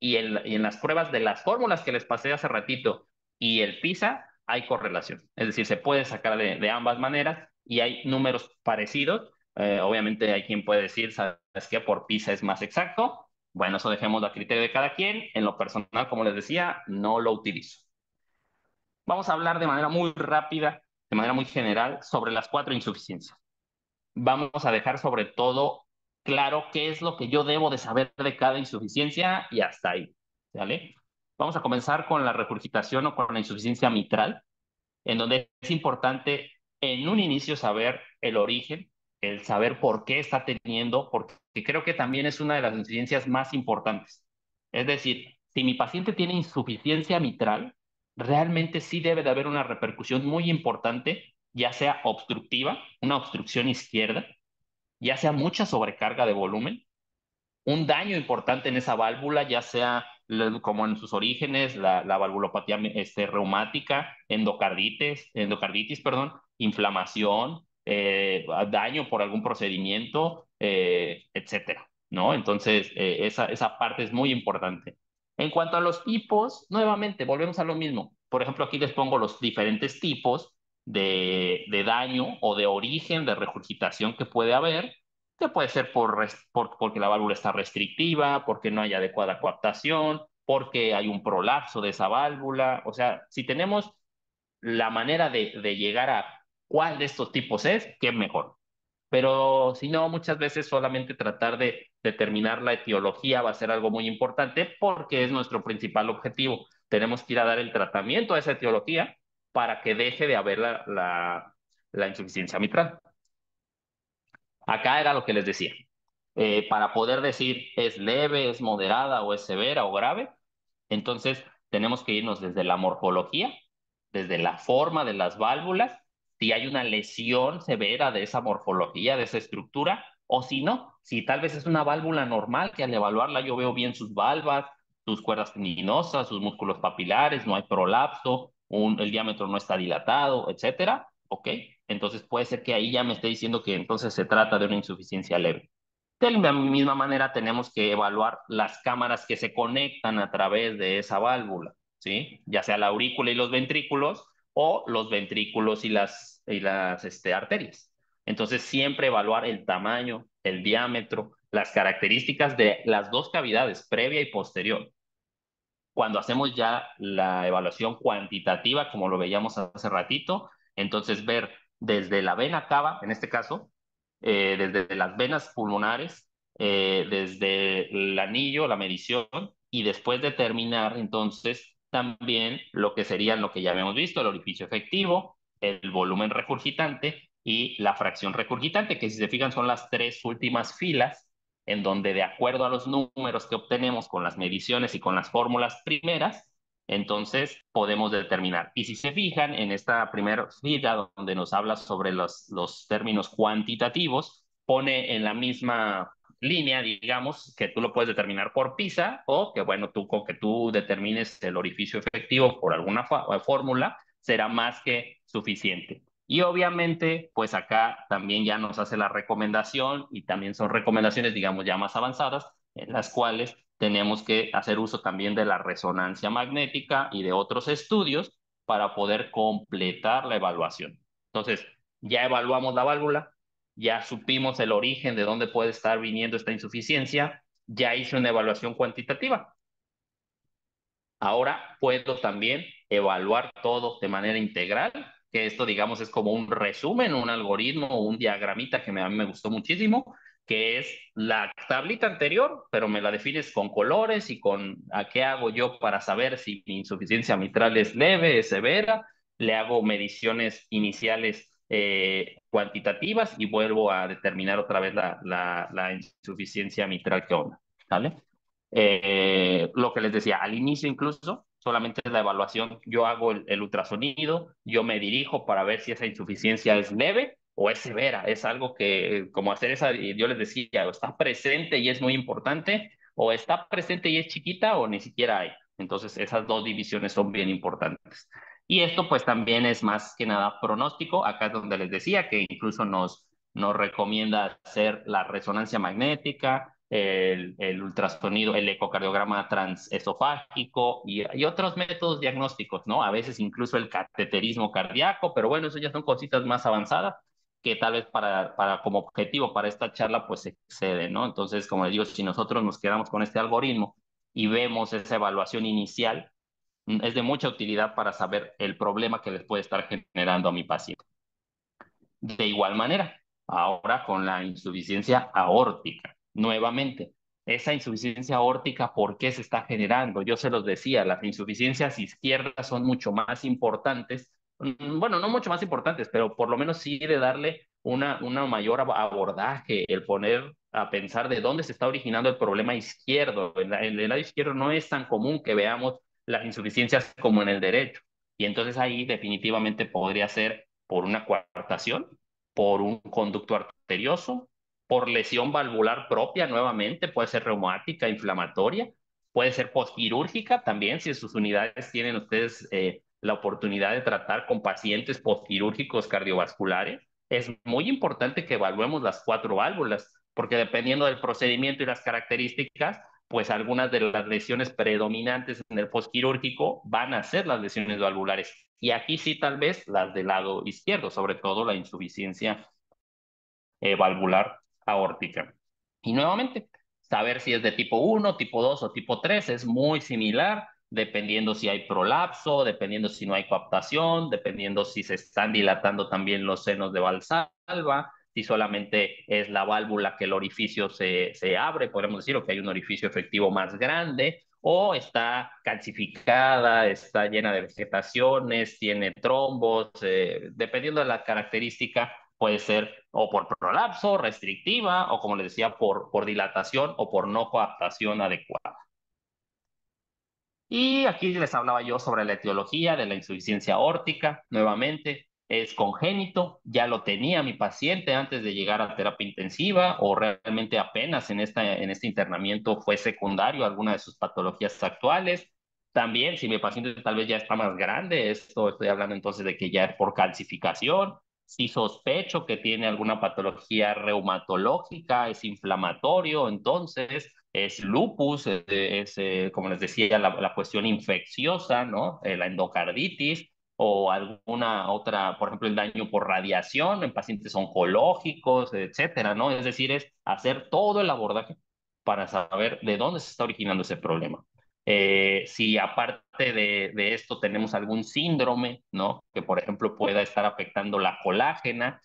y en las pruebas de las fórmulas que les pasé hace ratito y el PISA, hay correlación. Es decir, se puede sacar de ambas maneras y hay números parecidos. Obviamente hay quien puede decir, ¿sabes qué? Por PISA es más exacto. Bueno, eso dejemos a criterio de cada quien. En lo personal, como les decía, no lo utilizo. Vamos a hablar de manera muy rápida, de manera muy general, sobre las cuatro insuficiencias. Vamos a dejar sobre todo claro qué es lo que yo debo de saber de cada insuficiencia y hasta ahí, ¿vale? Vamos a comenzar con la regurgitación o con la insuficiencia mitral, en donde es importante en un inicio saber el origen, el saber por qué está teniendo, porque creo que también es una de las insuficiencias más importantes. Es decir, si mi paciente tiene insuficiencia mitral, realmente sí debe de haber una repercusión muy importante, ya sea obstructiva, una obstrucción izquierda, ya sea mucha sobrecarga de volumen, un daño importante en esa válvula, ya sea como en sus orígenes, la valvulopatía reumática, endocarditis, perdón, inflamación, daño por algún procedimiento, etcétera, ¿no? Entonces, esa parte es muy importante. En cuanto a los tipos, nuevamente, volvemos a lo mismo. Por ejemplo, aquí les pongo los diferentes tipos de daño o de origen de regurgitación que puede haber que puede ser porque la válvula está restrictiva, porque no hay adecuada coaptación, porque hay un prolapso de esa válvula. O sea, si tenemos la manera de llegar a cuál de estos tipos es, qué mejor. Pero si no, muchas veces solamente tratar de determinar la etiología va a ser algo muy importante porque es nuestro principal objetivo. Tenemos que ir a dar el tratamiento a esa etiología para que deje de haber la insuficiencia mitral. Acá era lo que les decía. Para poder decir es leve, es moderada o es severa o grave, entonces tenemos que irnos desde la morfología, desde la forma de las válvulas, si hay una lesión severa de esa morfología, de esa estructura, o si no, si tal vez es una válvula normal que al evaluarla yo veo bien sus valvas, sus cuerdas tendinosas, sus músculos papilares, no hay prolapso, el diámetro no está dilatado, etcétera, ¿ok? Entonces puede ser que ahí ya me esté diciendo que entonces se trata de una insuficiencia leve. De la misma manera tenemos que evaluar las cámaras que se conectan a través de esa válvula, ¿sí? Ya sea la aurícula y los ventrículos o los ventrículos y las arterias. Entonces siempre evaluar el tamaño, el diámetro, las características de las dos cavidades, previa y posterior. Cuando hacemos ya la evaluación cuantitativa, como lo veíamos hace ratito, entonces ver desde la vena cava, en este caso, desde las venas pulmonares, desde el anillo, la medición, y después determinar entonces también lo que sería lo que ya habíamos visto, el orificio efectivo, el volumen regurgitante y la fracción regurgitante, que si se fijan son las tres últimas filas en donde de acuerdo a los números que obtenemos con las mediciones y con las fórmulas primeras, entonces podemos determinar. Y si se fijan en esta primera fila donde nos habla sobre los términos cuantitativos, pone en la misma línea, digamos, que tú lo puedes determinar por PISA o que, bueno, tú con que tú determines el orificio efectivo por alguna fórmula, será más que suficiente. Y obviamente, pues acá también ya nos hace la recomendación y también son recomendaciones, digamos, ya más avanzadas, en las cuales tenemos que hacer uso también de la resonancia magnética y de otros estudios para poder completar la evaluación. Entonces, ya evaluamos la válvula, ya supimos el origen de dónde puede estar viniendo esta insuficiencia, ya hice una evaluación cuantitativa. Ahora puedo también evaluar todo de manera integral, que esto, digamos, es como un resumen, un algoritmo o un diagramita que a mí me gustó muchísimo, que es la tablita anterior, pero me la defines con colores y con a qué hago yo para saber si mi insuficiencia mitral es leve, es severa. Le hago mediciones iniciales cuantitativas y vuelvo a determinar otra vez la insuficiencia mitral que onda, ¿vale? Lo que les decía, al inicio incluso, solamente es la evaluación, yo hago el ultrasonido, yo me dirijo para ver si esa insuficiencia es leve o es severa, es algo que, como hacer esa, yo les decía, o está presente y es muy importante, o está presente y es chiquita, o ni siquiera hay. Entonces, esas dos divisiones son bien importantes. Y esto pues también es más que nada pronóstico, acá es donde les decía que incluso nos recomienda hacer la resonancia magnética, el ultrasonido, el ecocardiograma transesofágico y otros métodos diagnósticos, ¿no? A veces incluso el cateterismo cardíaco, pero bueno, eso ya son cositas más avanzadas que tal vez para como objetivo para esta charla pues se excede, ¿no? Entonces, como les digo, si nosotros nos quedamos con este algoritmo y vemos esa evaluación inicial, es de mucha utilidad para saber el problema que les puede estar generando a mi paciente. De igual manera, ahora con la insuficiencia aórtica, nuevamente, esa insuficiencia aórtica, ¿por qué se está generando? Yo se los decía, las insuficiencias izquierdas son mucho más importantes, bueno, no mucho más importantes, pero por lo menos sí de darle una mayor abordaje, el poner a pensar de dónde se está originando el problema izquierdo. En el lado izquierdo no es tan común que veamos las insuficiencias como en el derecho. Y entonces ahí definitivamente podría ser por una coartación, por un conducto arterioso, por lesión valvular propia nuevamente, puede ser reumática, inflamatoria, puede ser postquirúrgica también, si en sus unidades tienen ustedes la oportunidad de tratar con pacientes postquirúrgicos cardiovasculares. Es muy importante que evaluemos las cuatro válvulas, porque dependiendo del procedimiento y las características, pues algunas de las lesiones predominantes en el postquirúrgico van a ser las lesiones valvulares. Y aquí sí, tal vez las del lado izquierdo, sobre todo la insuficiencia valvular aórtica. Y nuevamente, saber si es de tipo 1, tipo 2 o tipo 3 es muy similar, dependiendo si hay prolapso, dependiendo si no hay coaptación, dependiendo si se están dilatando también los senos de Valsalva, si solamente es la válvula que el orificio se abre, podemos decir, o que hay un orificio efectivo más grande, o está calcificada, está llena de vegetaciones, tiene trombos, dependiendo de la característica, puede ser o por prolapso, restrictiva, o como les decía, por dilatación o por no coaptación adecuada. Y aquí les hablaba yo sobre la etiología de la insuficiencia aórtica. Nuevamente, es congénito, ya lo tenía mi paciente antes de llegar a terapia intensiva o realmente apenas en este internamiento fue secundario a alguna de sus patologías actuales. También, si mi paciente tal vez ya está más grande, esto estoy hablando entonces de que ya es por calcificación. Si sospecho que tiene alguna patología reumatológica, es inflamatorio, entonces es lupus, como les decía, la cuestión infecciosa, ¿no? La endocarditis o alguna otra, por ejemplo, el daño por radiación en pacientes oncológicos, etcétera, ¿no? Es decir, es hacer todo el abordaje para saber de dónde se está originando ese problema. Si aparte de esto tenemos algún síndrome, ¿no? Que por ejemplo pueda estar afectando la colágena,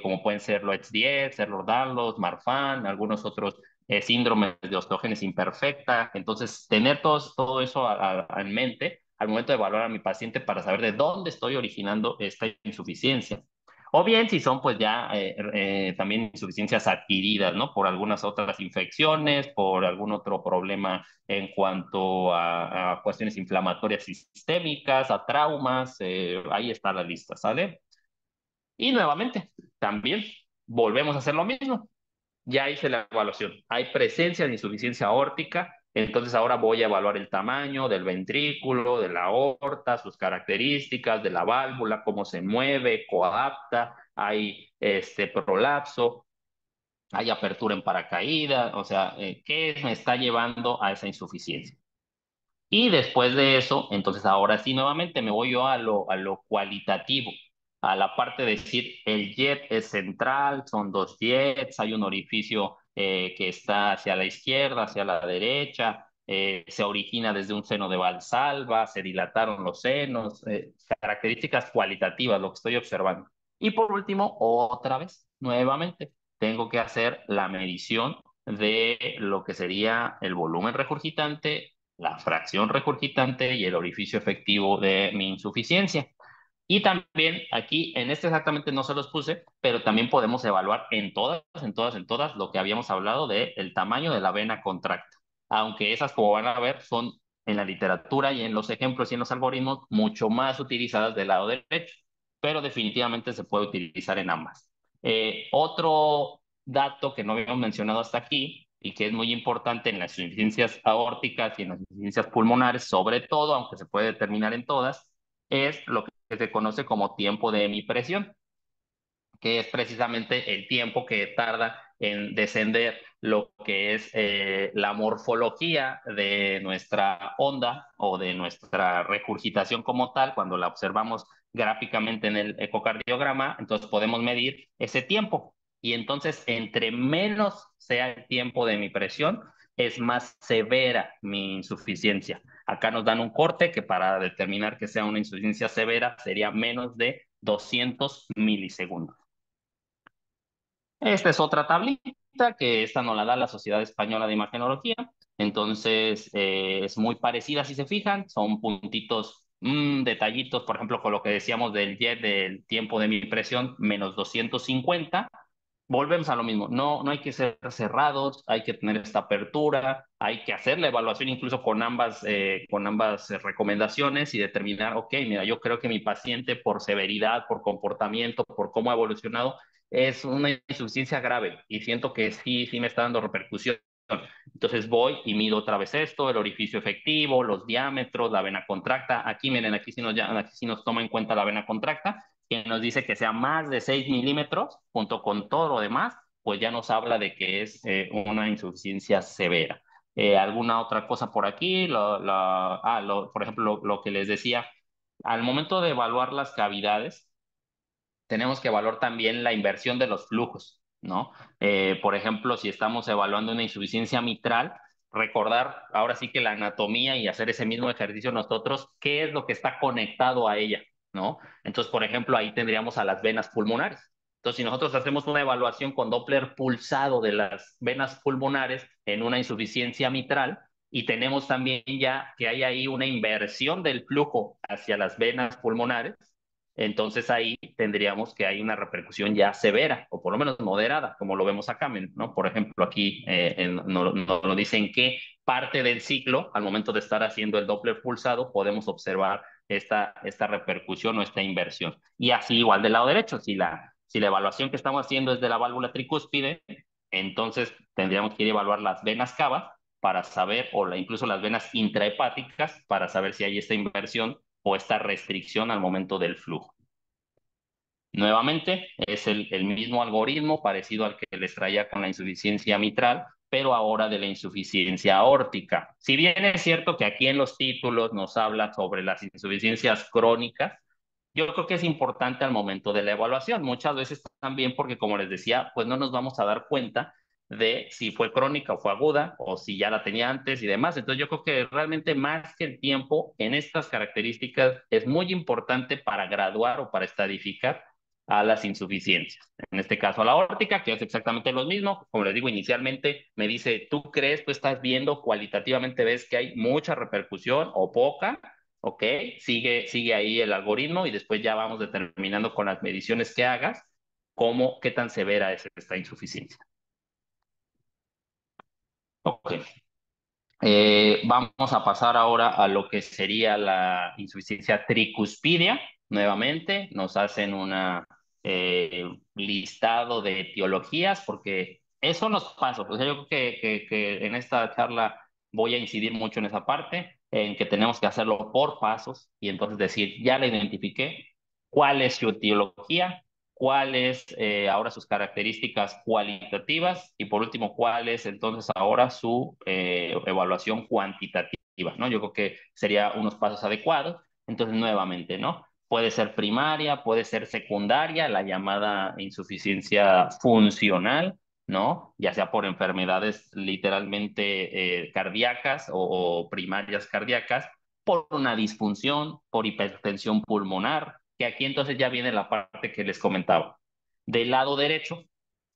como pueden ser los H10, Ehlers-Danlos, Marfan, algunos otros síndromes de osteogénesis imperfecta. Entonces, tener todo eso en mente al momento de evaluar a mi paciente para saber de dónde estoy originando esta insuficiencia. O bien si son pues ya también insuficiencias adquiridas, ¿no? Por algunas otras infecciones, por algún otro problema en cuanto a cuestiones inflamatorias sistémicas, a traumas, ahí está la lista, ¿sale? Y nuevamente, también volvemos a hacer lo mismo. Ya hice la evaluación. Hay presencia de insuficiencia aórtica, entonces ahora voy a evaluar el tamaño del ventrículo, de la aorta, sus características, de la válvula, cómo se mueve, coadapta, hay prolapso, hay apertura en paracaídas, o sea, ¿qué me está llevando a esa insuficiencia? Y después de eso, entonces ahora sí, nuevamente me voy yo a lo cualitativo, a la parte de decir, el jet es central, son dos jets, hay un orificio que está hacia la izquierda, hacia la derecha, se origina desde un seno de Valsalva, se dilataron los senos, características cualitativas, lo que estoy observando. Y por último, otra vez, nuevamente. tengo que hacer la medición de lo que sería el volumen regurgitante, la fracción regurgitante y el orificio efectivo de mi insuficiencia. Y también aquí, en este exactamente no se los puse, pero también podemos evaluar en todas lo que habíamos hablado de el tamaño de la vena contracta. Aunque esas, como van a ver, son en la literatura y en los ejemplos y en los algoritmos mucho más utilizadas del lado derecho, pero definitivamente se puede utilizar en ambas. Otro dato que no habíamos mencionado hasta aquí y que es muy importante en las insuficiencias aórticas y en las insuficiencias pulmonares, sobre todo, aunque se puede determinar en todas, es lo que se conoce como tiempo de hemipresión, que es precisamente el tiempo que tarda en descender lo que es la morfología de nuestra onda o de nuestra regurgitación como tal, cuando la observamos gráficamente en el ecocardiograma, entonces podemos medir ese tiempo. Y entonces, entre menos sea el tiempo de mi presión, es más severa mi insuficiencia. Acá nos dan un corte que para determinar que sea una insuficiencia severa sería menos de 200 milisegundos. Esta es otra tablita que esta nos la da la Sociedad Española de Imagenología. Entonces, es muy parecida si se fijan. Son puntitos, detallitos, por ejemplo, con lo que decíamos del jet, del tiempo de mi presión, menos 250. Volvemos a lo mismo, no, no hay que ser cerrados, hay que tener esta apertura, hay que hacer la evaluación incluso con ambas recomendaciones y determinar, ok, mira, yo creo que mi paciente por severidad, por comportamiento, por cómo ha evolucionado, es una insuficiencia grave y siento que sí, sí me está dando repercusión. Entonces voy y mido otra vez esto, el orificio efectivo, los diámetros, la vena contracta. Aquí, miren, aquí sí nos toma en cuenta la vena contracta, que nos dice que sea más de 6 milímetros, junto con todo lo demás, pues ya nos habla de que es una insuficiencia severa. ¿Alguna otra cosa por aquí? Por ejemplo, lo que les decía, al momento de evaluar las cavidades, tenemos que evaluar también la inversión de los flujos, ¿no? Por ejemplo, si estamos evaluando una insuficiencia mitral, recordar ahora sí que la anatomía y hacer ese mismo ejercicio nosotros, qué es lo que está conectado a ella, ¿no? Entonces, por ejemplo, ahí tendríamos a las venas pulmonares. Entonces, si nosotros hacemos una evaluación con Doppler pulsado de las venas pulmonares en una insuficiencia mitral, y tenemos también ya que hay ahí una inversión del flujo hacia las venas pulmonares, entonces ahí tendríamos que hay una repercusión ya severa, o por lo menos moderada, como lo vemos acá, ¿no? Por ejemplo, aquí nos lo dice en qué parte del ciclo, al momento de estar haciendo el Doppler pulsado, podemos observar esta repercusión o esta inversión. Y así igual del lado derecho, si la evaluación que estamos haciendo es de la válvula tricúspide, entonces tendríamos que ir a evaluar las venas cavas para saber, incluso las venas intrahepáticas, para saber si hay esta inversión o esta restricción al momento del flujo. Nuevamente, es el mismo algoritmo parecido al que les traía con la insuficiencia mitral, pero ahora de la insuficiencia aórtica. Si bien es cierto que aquí en los títulos nos habla sobre las insuficiencias crónicas, yo creo que es importante al momento de la evaluación. Muchas veces también porque, como les decía, pues no nos vamos a dar cuenta de si fue crónica o fue aguda, o si ya la tenía antes y demás. Entonces yo creo que realmente más que el tiempo en estas características es muy importante para graduar o para estadificar a las insuficiencias. En este caso a la aórtica, que es exactamente lo mismo. Como les digo, inicialmente me dice, ¿tú crees, tú estás viendo cualitativamente, ves que hay mucha repercusión o poca? Ok, sigue ahí el algoritmo y después ya vamos determinando con las mediciones que hagas qué tan severa es esta insuficiencia. Ok, vamos a pasar ahora a lo que sería la insuficiencia tricuspidia. Nuevamente, nos hacen un listado de etiologías porque esos son los pasos. O sea, yo creo que en esta charla voy a incidir mucho en esa parte, en que tenemos que hacerlo por pasos y entonces decir, ya la identifiqué, cuál es su etiología, cuáles ahora sus características cualitativas y por último, cuál es entonces ahora su evaluación cuantitativa, ¿no? Yo creo que sería unos pasos adecuados. Entonces, nuevamente, ¿no? Puede ser primaria, puede ser secundaria, la llamada insuficiencia funcional, ¿no? Ya sea por enfermedades literalmente cardíacas o primarias cardíacas, por una disfunción, por hipertensión pulmonar, que aquí entonces ya viene la parte que les comentaba. Del lado derecho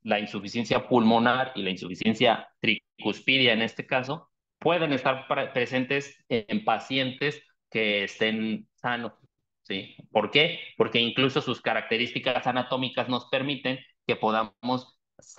la insuficiencia pulmonar y la insuficiencia tricuspidia en este caso pueden estar presentes en pacientes que estén sanos, ¿sí? ¿Por qué? Porque incluso sus características anatómicas nos permiten que podamos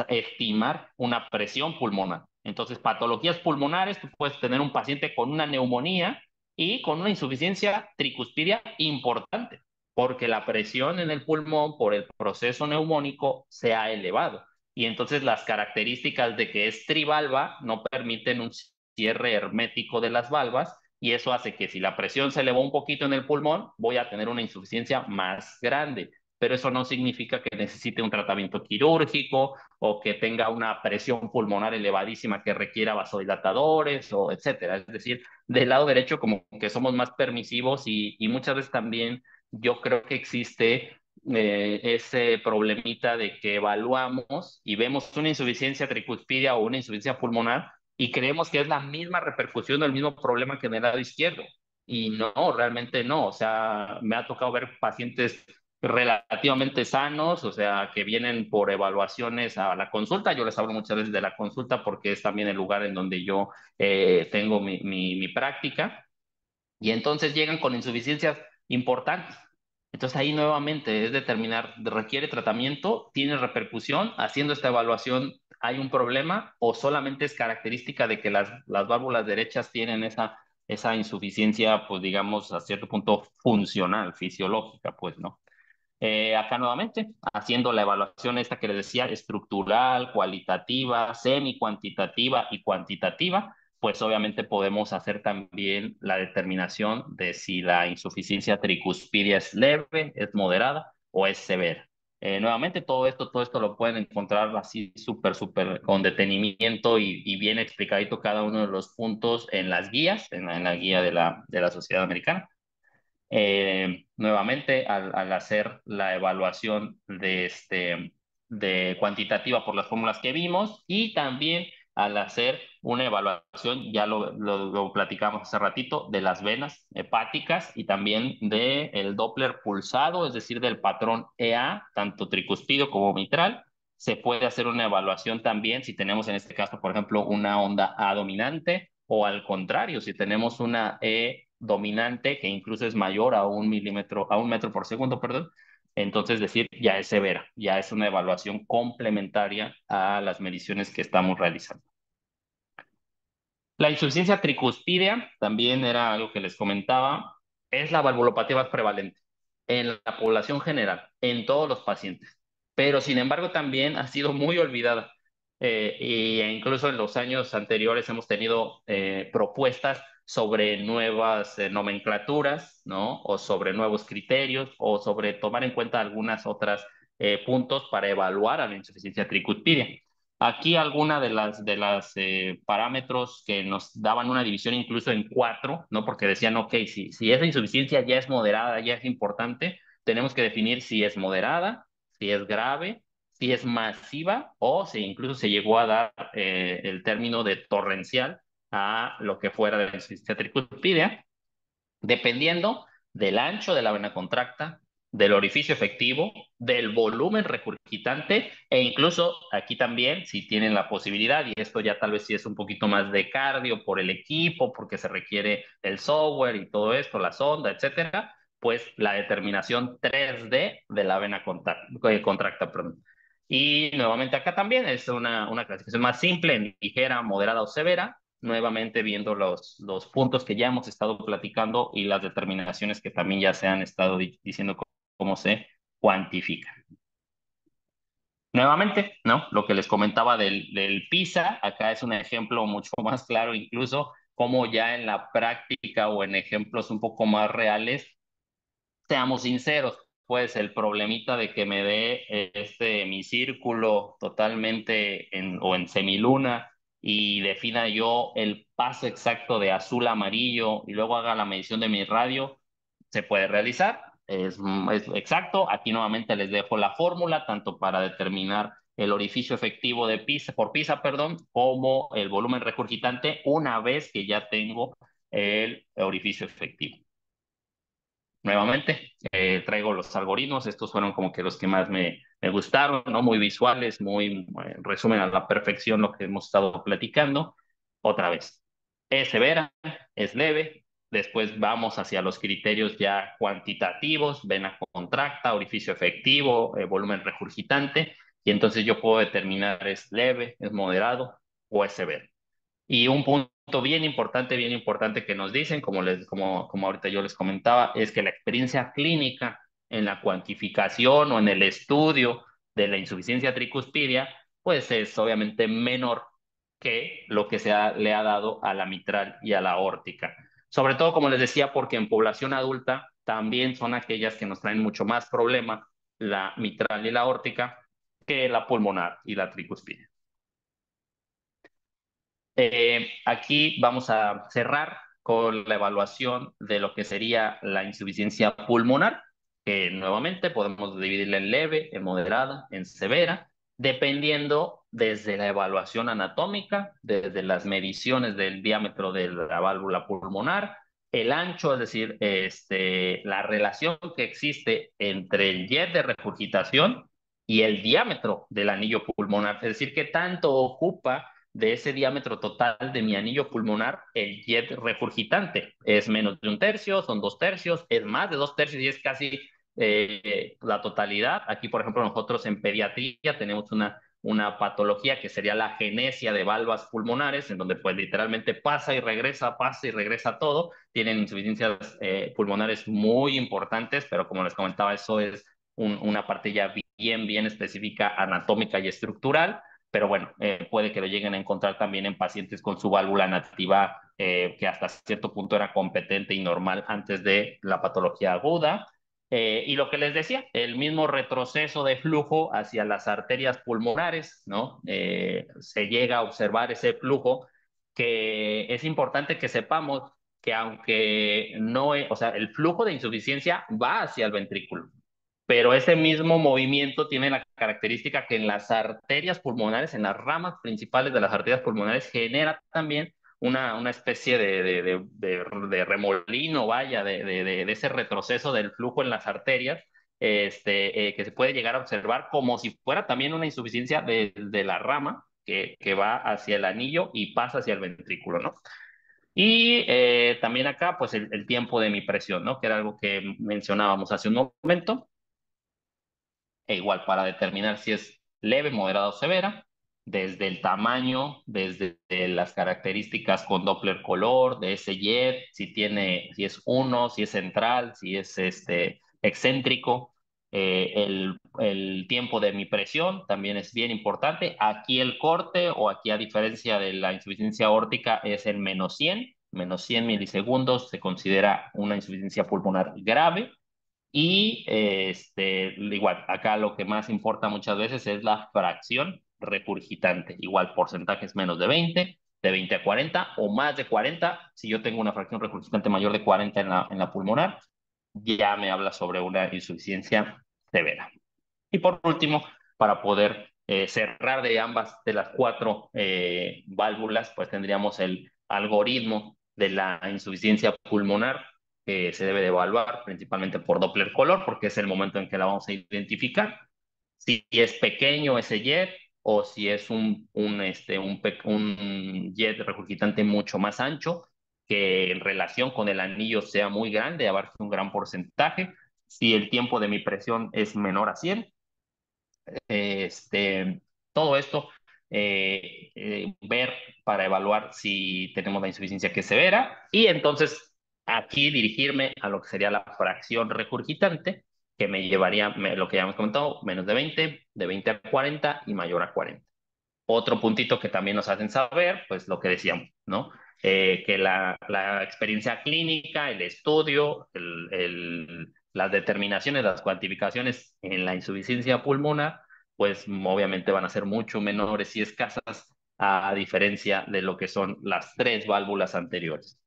estimar una presión pulmonar. Entonces, patologías pulmonares, tú puedes tener un paciente con una neumonía y con una insuficiencia tricuspidia importante, porque la presión en el pulmón por el proceso neumónico se ha elevado. Y entonces las características de que es trivalva no permiten un cierre hermético de las valvas y eso hace que si la presión se elevó un poquito en el pulmón, voy a tener una insuficiencia más grande. Pero eso no significa que necesite un tratamiento quirúrgico o que tenga una presión pulmonar elevadísima que requiera vasodilatadores o etcétera. Es decir, del lado derecho como que somos más permisivos y muchas veces también yo creo que existe ese problemita de que evaluamos y vemos una insuficiencia tricuspidia o una insuficiencia pulmonar y creemos que es la misma repercusión del mismo problema que en el lado izquierdo. Y no, realmente no. O sea, me ha tocado ver pacientes relativamente sanos, o sea, que vienen por evaluaciones a la consulta. Yo les hablo muchas veces de la consulta porque es también el lugar en donde yo tengo mi práctica. Y entonces llegan con insuficiencias importantes. Entonces ahí nuevamente es determinar, requiere tratamiento, tiene repercusión, haciendo esta evaluación hay un problema o solamente es característica de que las válvulas derechas tienen esa insuficiencia, pues digamos, a cierto punto funcional, fisiológica, pues, ¿no? Acá nuevamente, haciendo la evaluación esta que les decía, estructural, cualitativa, semi-cuantitativa y cuantitativa, pues obviamente podemos hacer también la determinación de si la insuficiencia tricuspidia es leve, es moderada o es severa. Nuevamente, todo esto lo pueden encontrar así súper con detenimiento y bien explicadito cada uno de los puntos en las guías, en la guía de la Sociedad Americana. Nuevamente, al hacer la evaluación de cuantitativa por las fórmulas que vimos y también al hacer una evaluación, ya lo platicamos hace ratito, de las venas hepáticas y también del Doppler pulsado, es decir, del patrón EA, tanto tricuspidio como mitral. Se puede hacer una evaluación también si tenemos en este caso, por ejemplo, una onda A dominante o al contrario, si tenemos una E dominante que incluso es mayor a a 1 metro por segundo, perdón, entonces decir ya es severa, ya es una evaluación complementaria a las mediciones que estamos realizando. La insuficiencia tricuspidea también era algo que les comentaba, es la valvulopatía más prevalente en la población general, en todos los pacientes, pero sin embargo también ha sido muy olvidada. Incluso en los años anteriores hemos tenido propuestas sobre nuevas nomenclaturas, ¿no? O sobre nuevos criterios, o sobre tomar en cuenta algunas otras puntos para evaluar a la insuficiencia tricuspidia. Aquí alguna de las parámetros que nos daban una división incluso en cuatro, ¿no? Porque decían, ok, si esa insuficiencia ya es moderada, ya es importante, tenemos que definir si es moderada, si es grave, si es masiva o si incluso se llegó a dar el término de torrencial a lo que fuera de la insuficiencia tricuspidia, dependiendo del ancho de la vena contracta, del orificio efectivo, del volumen regurgitante e incluso aquí también, si tienen la posibilidad, y esto ya tal vez sí es un poquito más de cardio por el equipo, porque se requiere el software y todo esto, la sonda, etcétera, pues la determinación 3D de la vena contracta, perdón. Y nuevamente acá también es una clasificación más simple, ligera, moderada o severa, nuevamente viendo los puntos que ya hemos estado platicando y las determinaciones que también ya se han estado diciendo cómo se cuantifican. Nuevamente, ¿no? Lo que les comentaba del PISA, acá es un ejemplo mucho más claro, incluso como ya en la práctica o en ejemplos un poco más reales, seamos sinceros, pues el problemita de que me dé mi círculo totalmente o en semiluna y defina yo el paso exacto de azul a amarillo y luego haga la medición de mi radio, se puede realizar, es exacto. Aquí nuevamente les dejo la fórmula, tanto para determinar el orificio efectivo de PISA, por PISA, perdón, como el volumen regurgitante una vez que ya tengo el orificio efectivo. nuevamente. Traigo los algoritmos, estos fueron como que los que más me gustaron, ¿no? Muy visuales, muy resumen a la perfección lo que hemos estado platicando. Otra vez, es severa, es leve, después vamos hacia los criterios ya cuantitativos, vena contracta, orificio efectivo, volumen regurgitante, y entonces yo puedo determinar es leve, es moderado o es severo. Y un punto bien importante que nos dicen, como ahorita yo les comentaba, es que la experiencia clínica en la cuantificación o en el estudio de la insuficiencia tricuspidia, pues es obviamente menor que lo que le ha dado a la mitral y a la aórtica. Sobre todo, como les decía, porque en población adulta también son aquellas que nos traen mucho más problema, la mitral y la aórtica, que la pulmonar y la tricuspidia. Aquí vamos a cerrar con la evaluación de lo que sería la insuficiencia pulmonar, que nuevamente podemos dividirla en leve, en moderada, en severa, dependiendo desde la evaluación anatómica, desde las mediciones del diámetro de la válvula pulmonar, el ancho, es decir, la relación que existe entre el jet de regurgitación y el diámetro del anillo pulmonar, es decir, qué tanto ocupa de ese diámetro total de mi anillo pulmonar, el jet regurgitante. Es menos de un tercio, son dos tercios, es más de dos tercios y es casi la totalidad. Aquí, por ejemplo, nosotros en pediatría tenemos una patología que sería la agenesia de valvas pulmonares, en donde pues literalmente pasa y regresa todo. Tienen insuficiencias pulmonares muy importantes, pero como les comentaba, eso es una parte ya bien específica, anatómica y estructural, pero bueno, puede que lo lleguen a encontrar también en pacientes con su válvula nativa que hasta cierto punto era competente y normal antes de la patología aguda. Y lo que les decía, el mismo retroceso de flujo hacia las arterias pulmonares, ¿no? Se llega a observar ese flujo que es importante que sepamos que aunque no es, o sea, el flujo de insuficiencia va hacia el ventrículo, pero ese mismo movimiento tiene la característica que en las arterias pulmonares, en las ramas principales de las arterias pulmonares, genera también una especie de remolino, vaya, de ese retroceso del flujo en las arterias, que se puede llegar a observar como si fuera también una insuficiencia de la rama que va hacia el anillo y pasa hacia el ventrículo, ¿no? Y también acá, pues el tiempo de mi presión, ¿no? Que era algo que mencionábamos hace un momento. E igual para determinar si es leve, moderada o severa, desde el tamaño, desde las características con Doppler color de ese jet, si es uno, si es central, si es excéntrico, el tiempo de mi presión también es bien importante. Aquí el corte, o aquí a diferencia de la insuficiencia aórtica, es en menos 100 milisegundos se considera una insuficiencia pulmonar grave. Y igual, acá lo que más importa muchas veces es la fracción regurgitante. Igual, porcentajes menos de 20 a 40 o más de 40. Si yo tengo una fracción regurgitante mayor de 40 en la pulmonar, ya me habla sobre una insuficiencia severa. Y por último, para poder cerrar de las cuatro válvulas, pues tendríamos el algoritmo de la insuficiencia pulmonar que se debe de evaluar principalmente por Doppler color, porque es el momento en que la vamos a identificar. Si es pequeño ese jet o si es un jet regurgitante mucho más ancho, que en relación con el anillo sea muy grande, abarque un gran porcentaje. Si el tiempo de mi presión es menor a 100, este, todo esto, ver para evaluar si tenemos la insuficiencia que es severa y entonces aquí dirigirme a lo que sería la fracción regurgitante, que me llevaría, lo que ya hemos comentado, menos de 20 a 40 y mayor a 40. Otro puntito que también nos hacen saber, pues lo que decíamos, ¿no? Que la experiencia clínica, el estudio, las determinaciones, las cuantificaciones en la insuficiencia pulmonar, pues obviamente van a ser mucho menores y escasas a diferencia de lo que son las tres válvulas anteriores.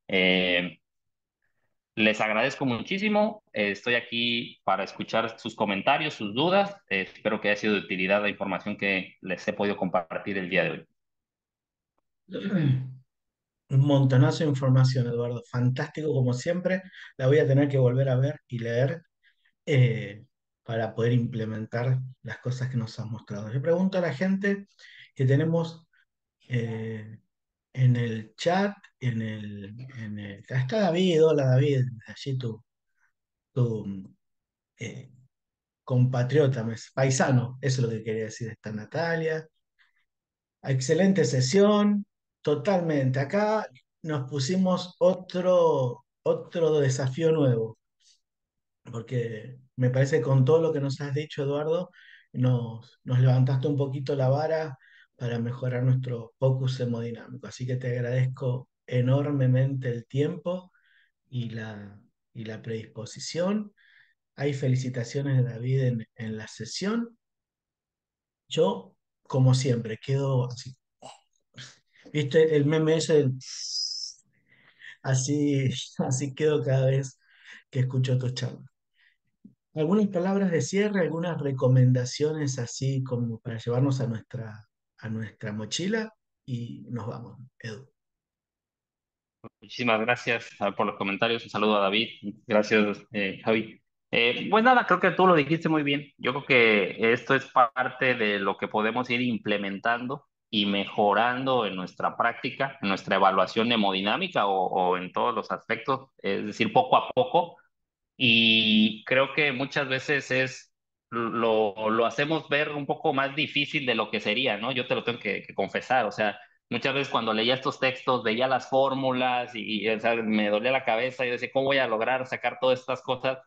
Eh, Les agradezco muchísimo. Estoy aquí para escuchar sus comentarios, sus dudas. Espero que haya sido de utilidad la información que les he podido compartir el día de hoy. Un montonazo de información, Eduardo. Fantástico como siempre. La voy a tener que volver a ver y leer eh, para poder implementar las cosas que nos has mostrado. Le pregunto a la gente que tenemos eh, en el chat, acá está David, hola David, allí tu eh, compatriota, paisano, eso es lo que quería decir, está Natalia. Excelente sesión, totalmente. Acá nos pusimos otro desafío nuevo, porque me parece que con todo lo que nos has dicho, Eduardo, nos levantaste un poquito la vara para mejorar nuestro focus hemodinámico. Así que te agradezco enormemente el tiempo y la predisposición. Hay felicitaciones de David en la sesión. Yo, como siempre, quedo así. ¿Viste el meme ese? Así, así quedo cada vez que escucho tus charlas. Algunas palabras de cierre, algunas recomendaciones así como para llevarnos a nuestra mochila y nos vamos, Edu. Muchísimas gracias por los comentarios. Un saludo a David. Gracias, Javi. Pues nada, creo que tú lo dijiste muy bien. Yo creo que esto es parte de lo que podemos ir implementando y mejorando en nuestra práctica, en nuestra evaluación hemodinámica o en todos los aspectos, es decir, poco a poco. Y creo que muchas veces lo hacemos ver un poco más difícil de lo que sería, ¿no? Yo te lo tengo que confesar, o sea, muchas veces cuando leía estos textos, veía las fórmulas o sea, me dolía la cabeza y decía, ¿cómo voy a lograr sacar todas estas cosas?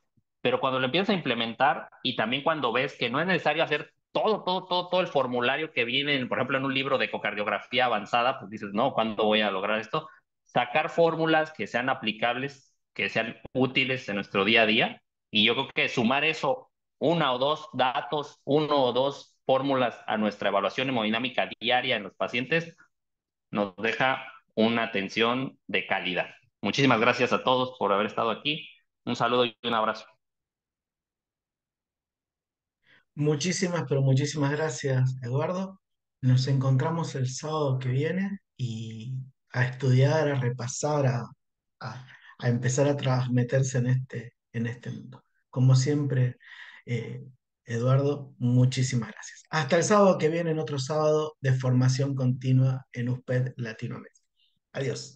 Pero cuando lo empiezas a implementar y también cuando ves que no es necesario hacer todo el formulario que viene, por ejemplo, en un libro de ecocardiografía avanzada, pues dices, no, ¿cuándo voy a lograr esto? Sacar fórmulas que sean aplicables, que sean útiles en nuestro día a día. Y yo creo que sumar eso, una o dos datos, uno o dos fórmulas a nuestra evaluación hemodinámica diaria en los pacientes, nos deja una atención de calidad. Muchísimas gracias a todos por haber estado aquí. Un saludo y un abrazo. Muchísimas, pero muchísimas gracias, Eduardo. Nos encontramos el sábado que viene y a estudiar, a repasar, a- a empezar a meterse en este mundo. Como siempre, eh, Eduardo, muchísimas gracias. Hasta el sábado que viene, en otro sábado de formación continua en USPED Latinoamérica. Adiós.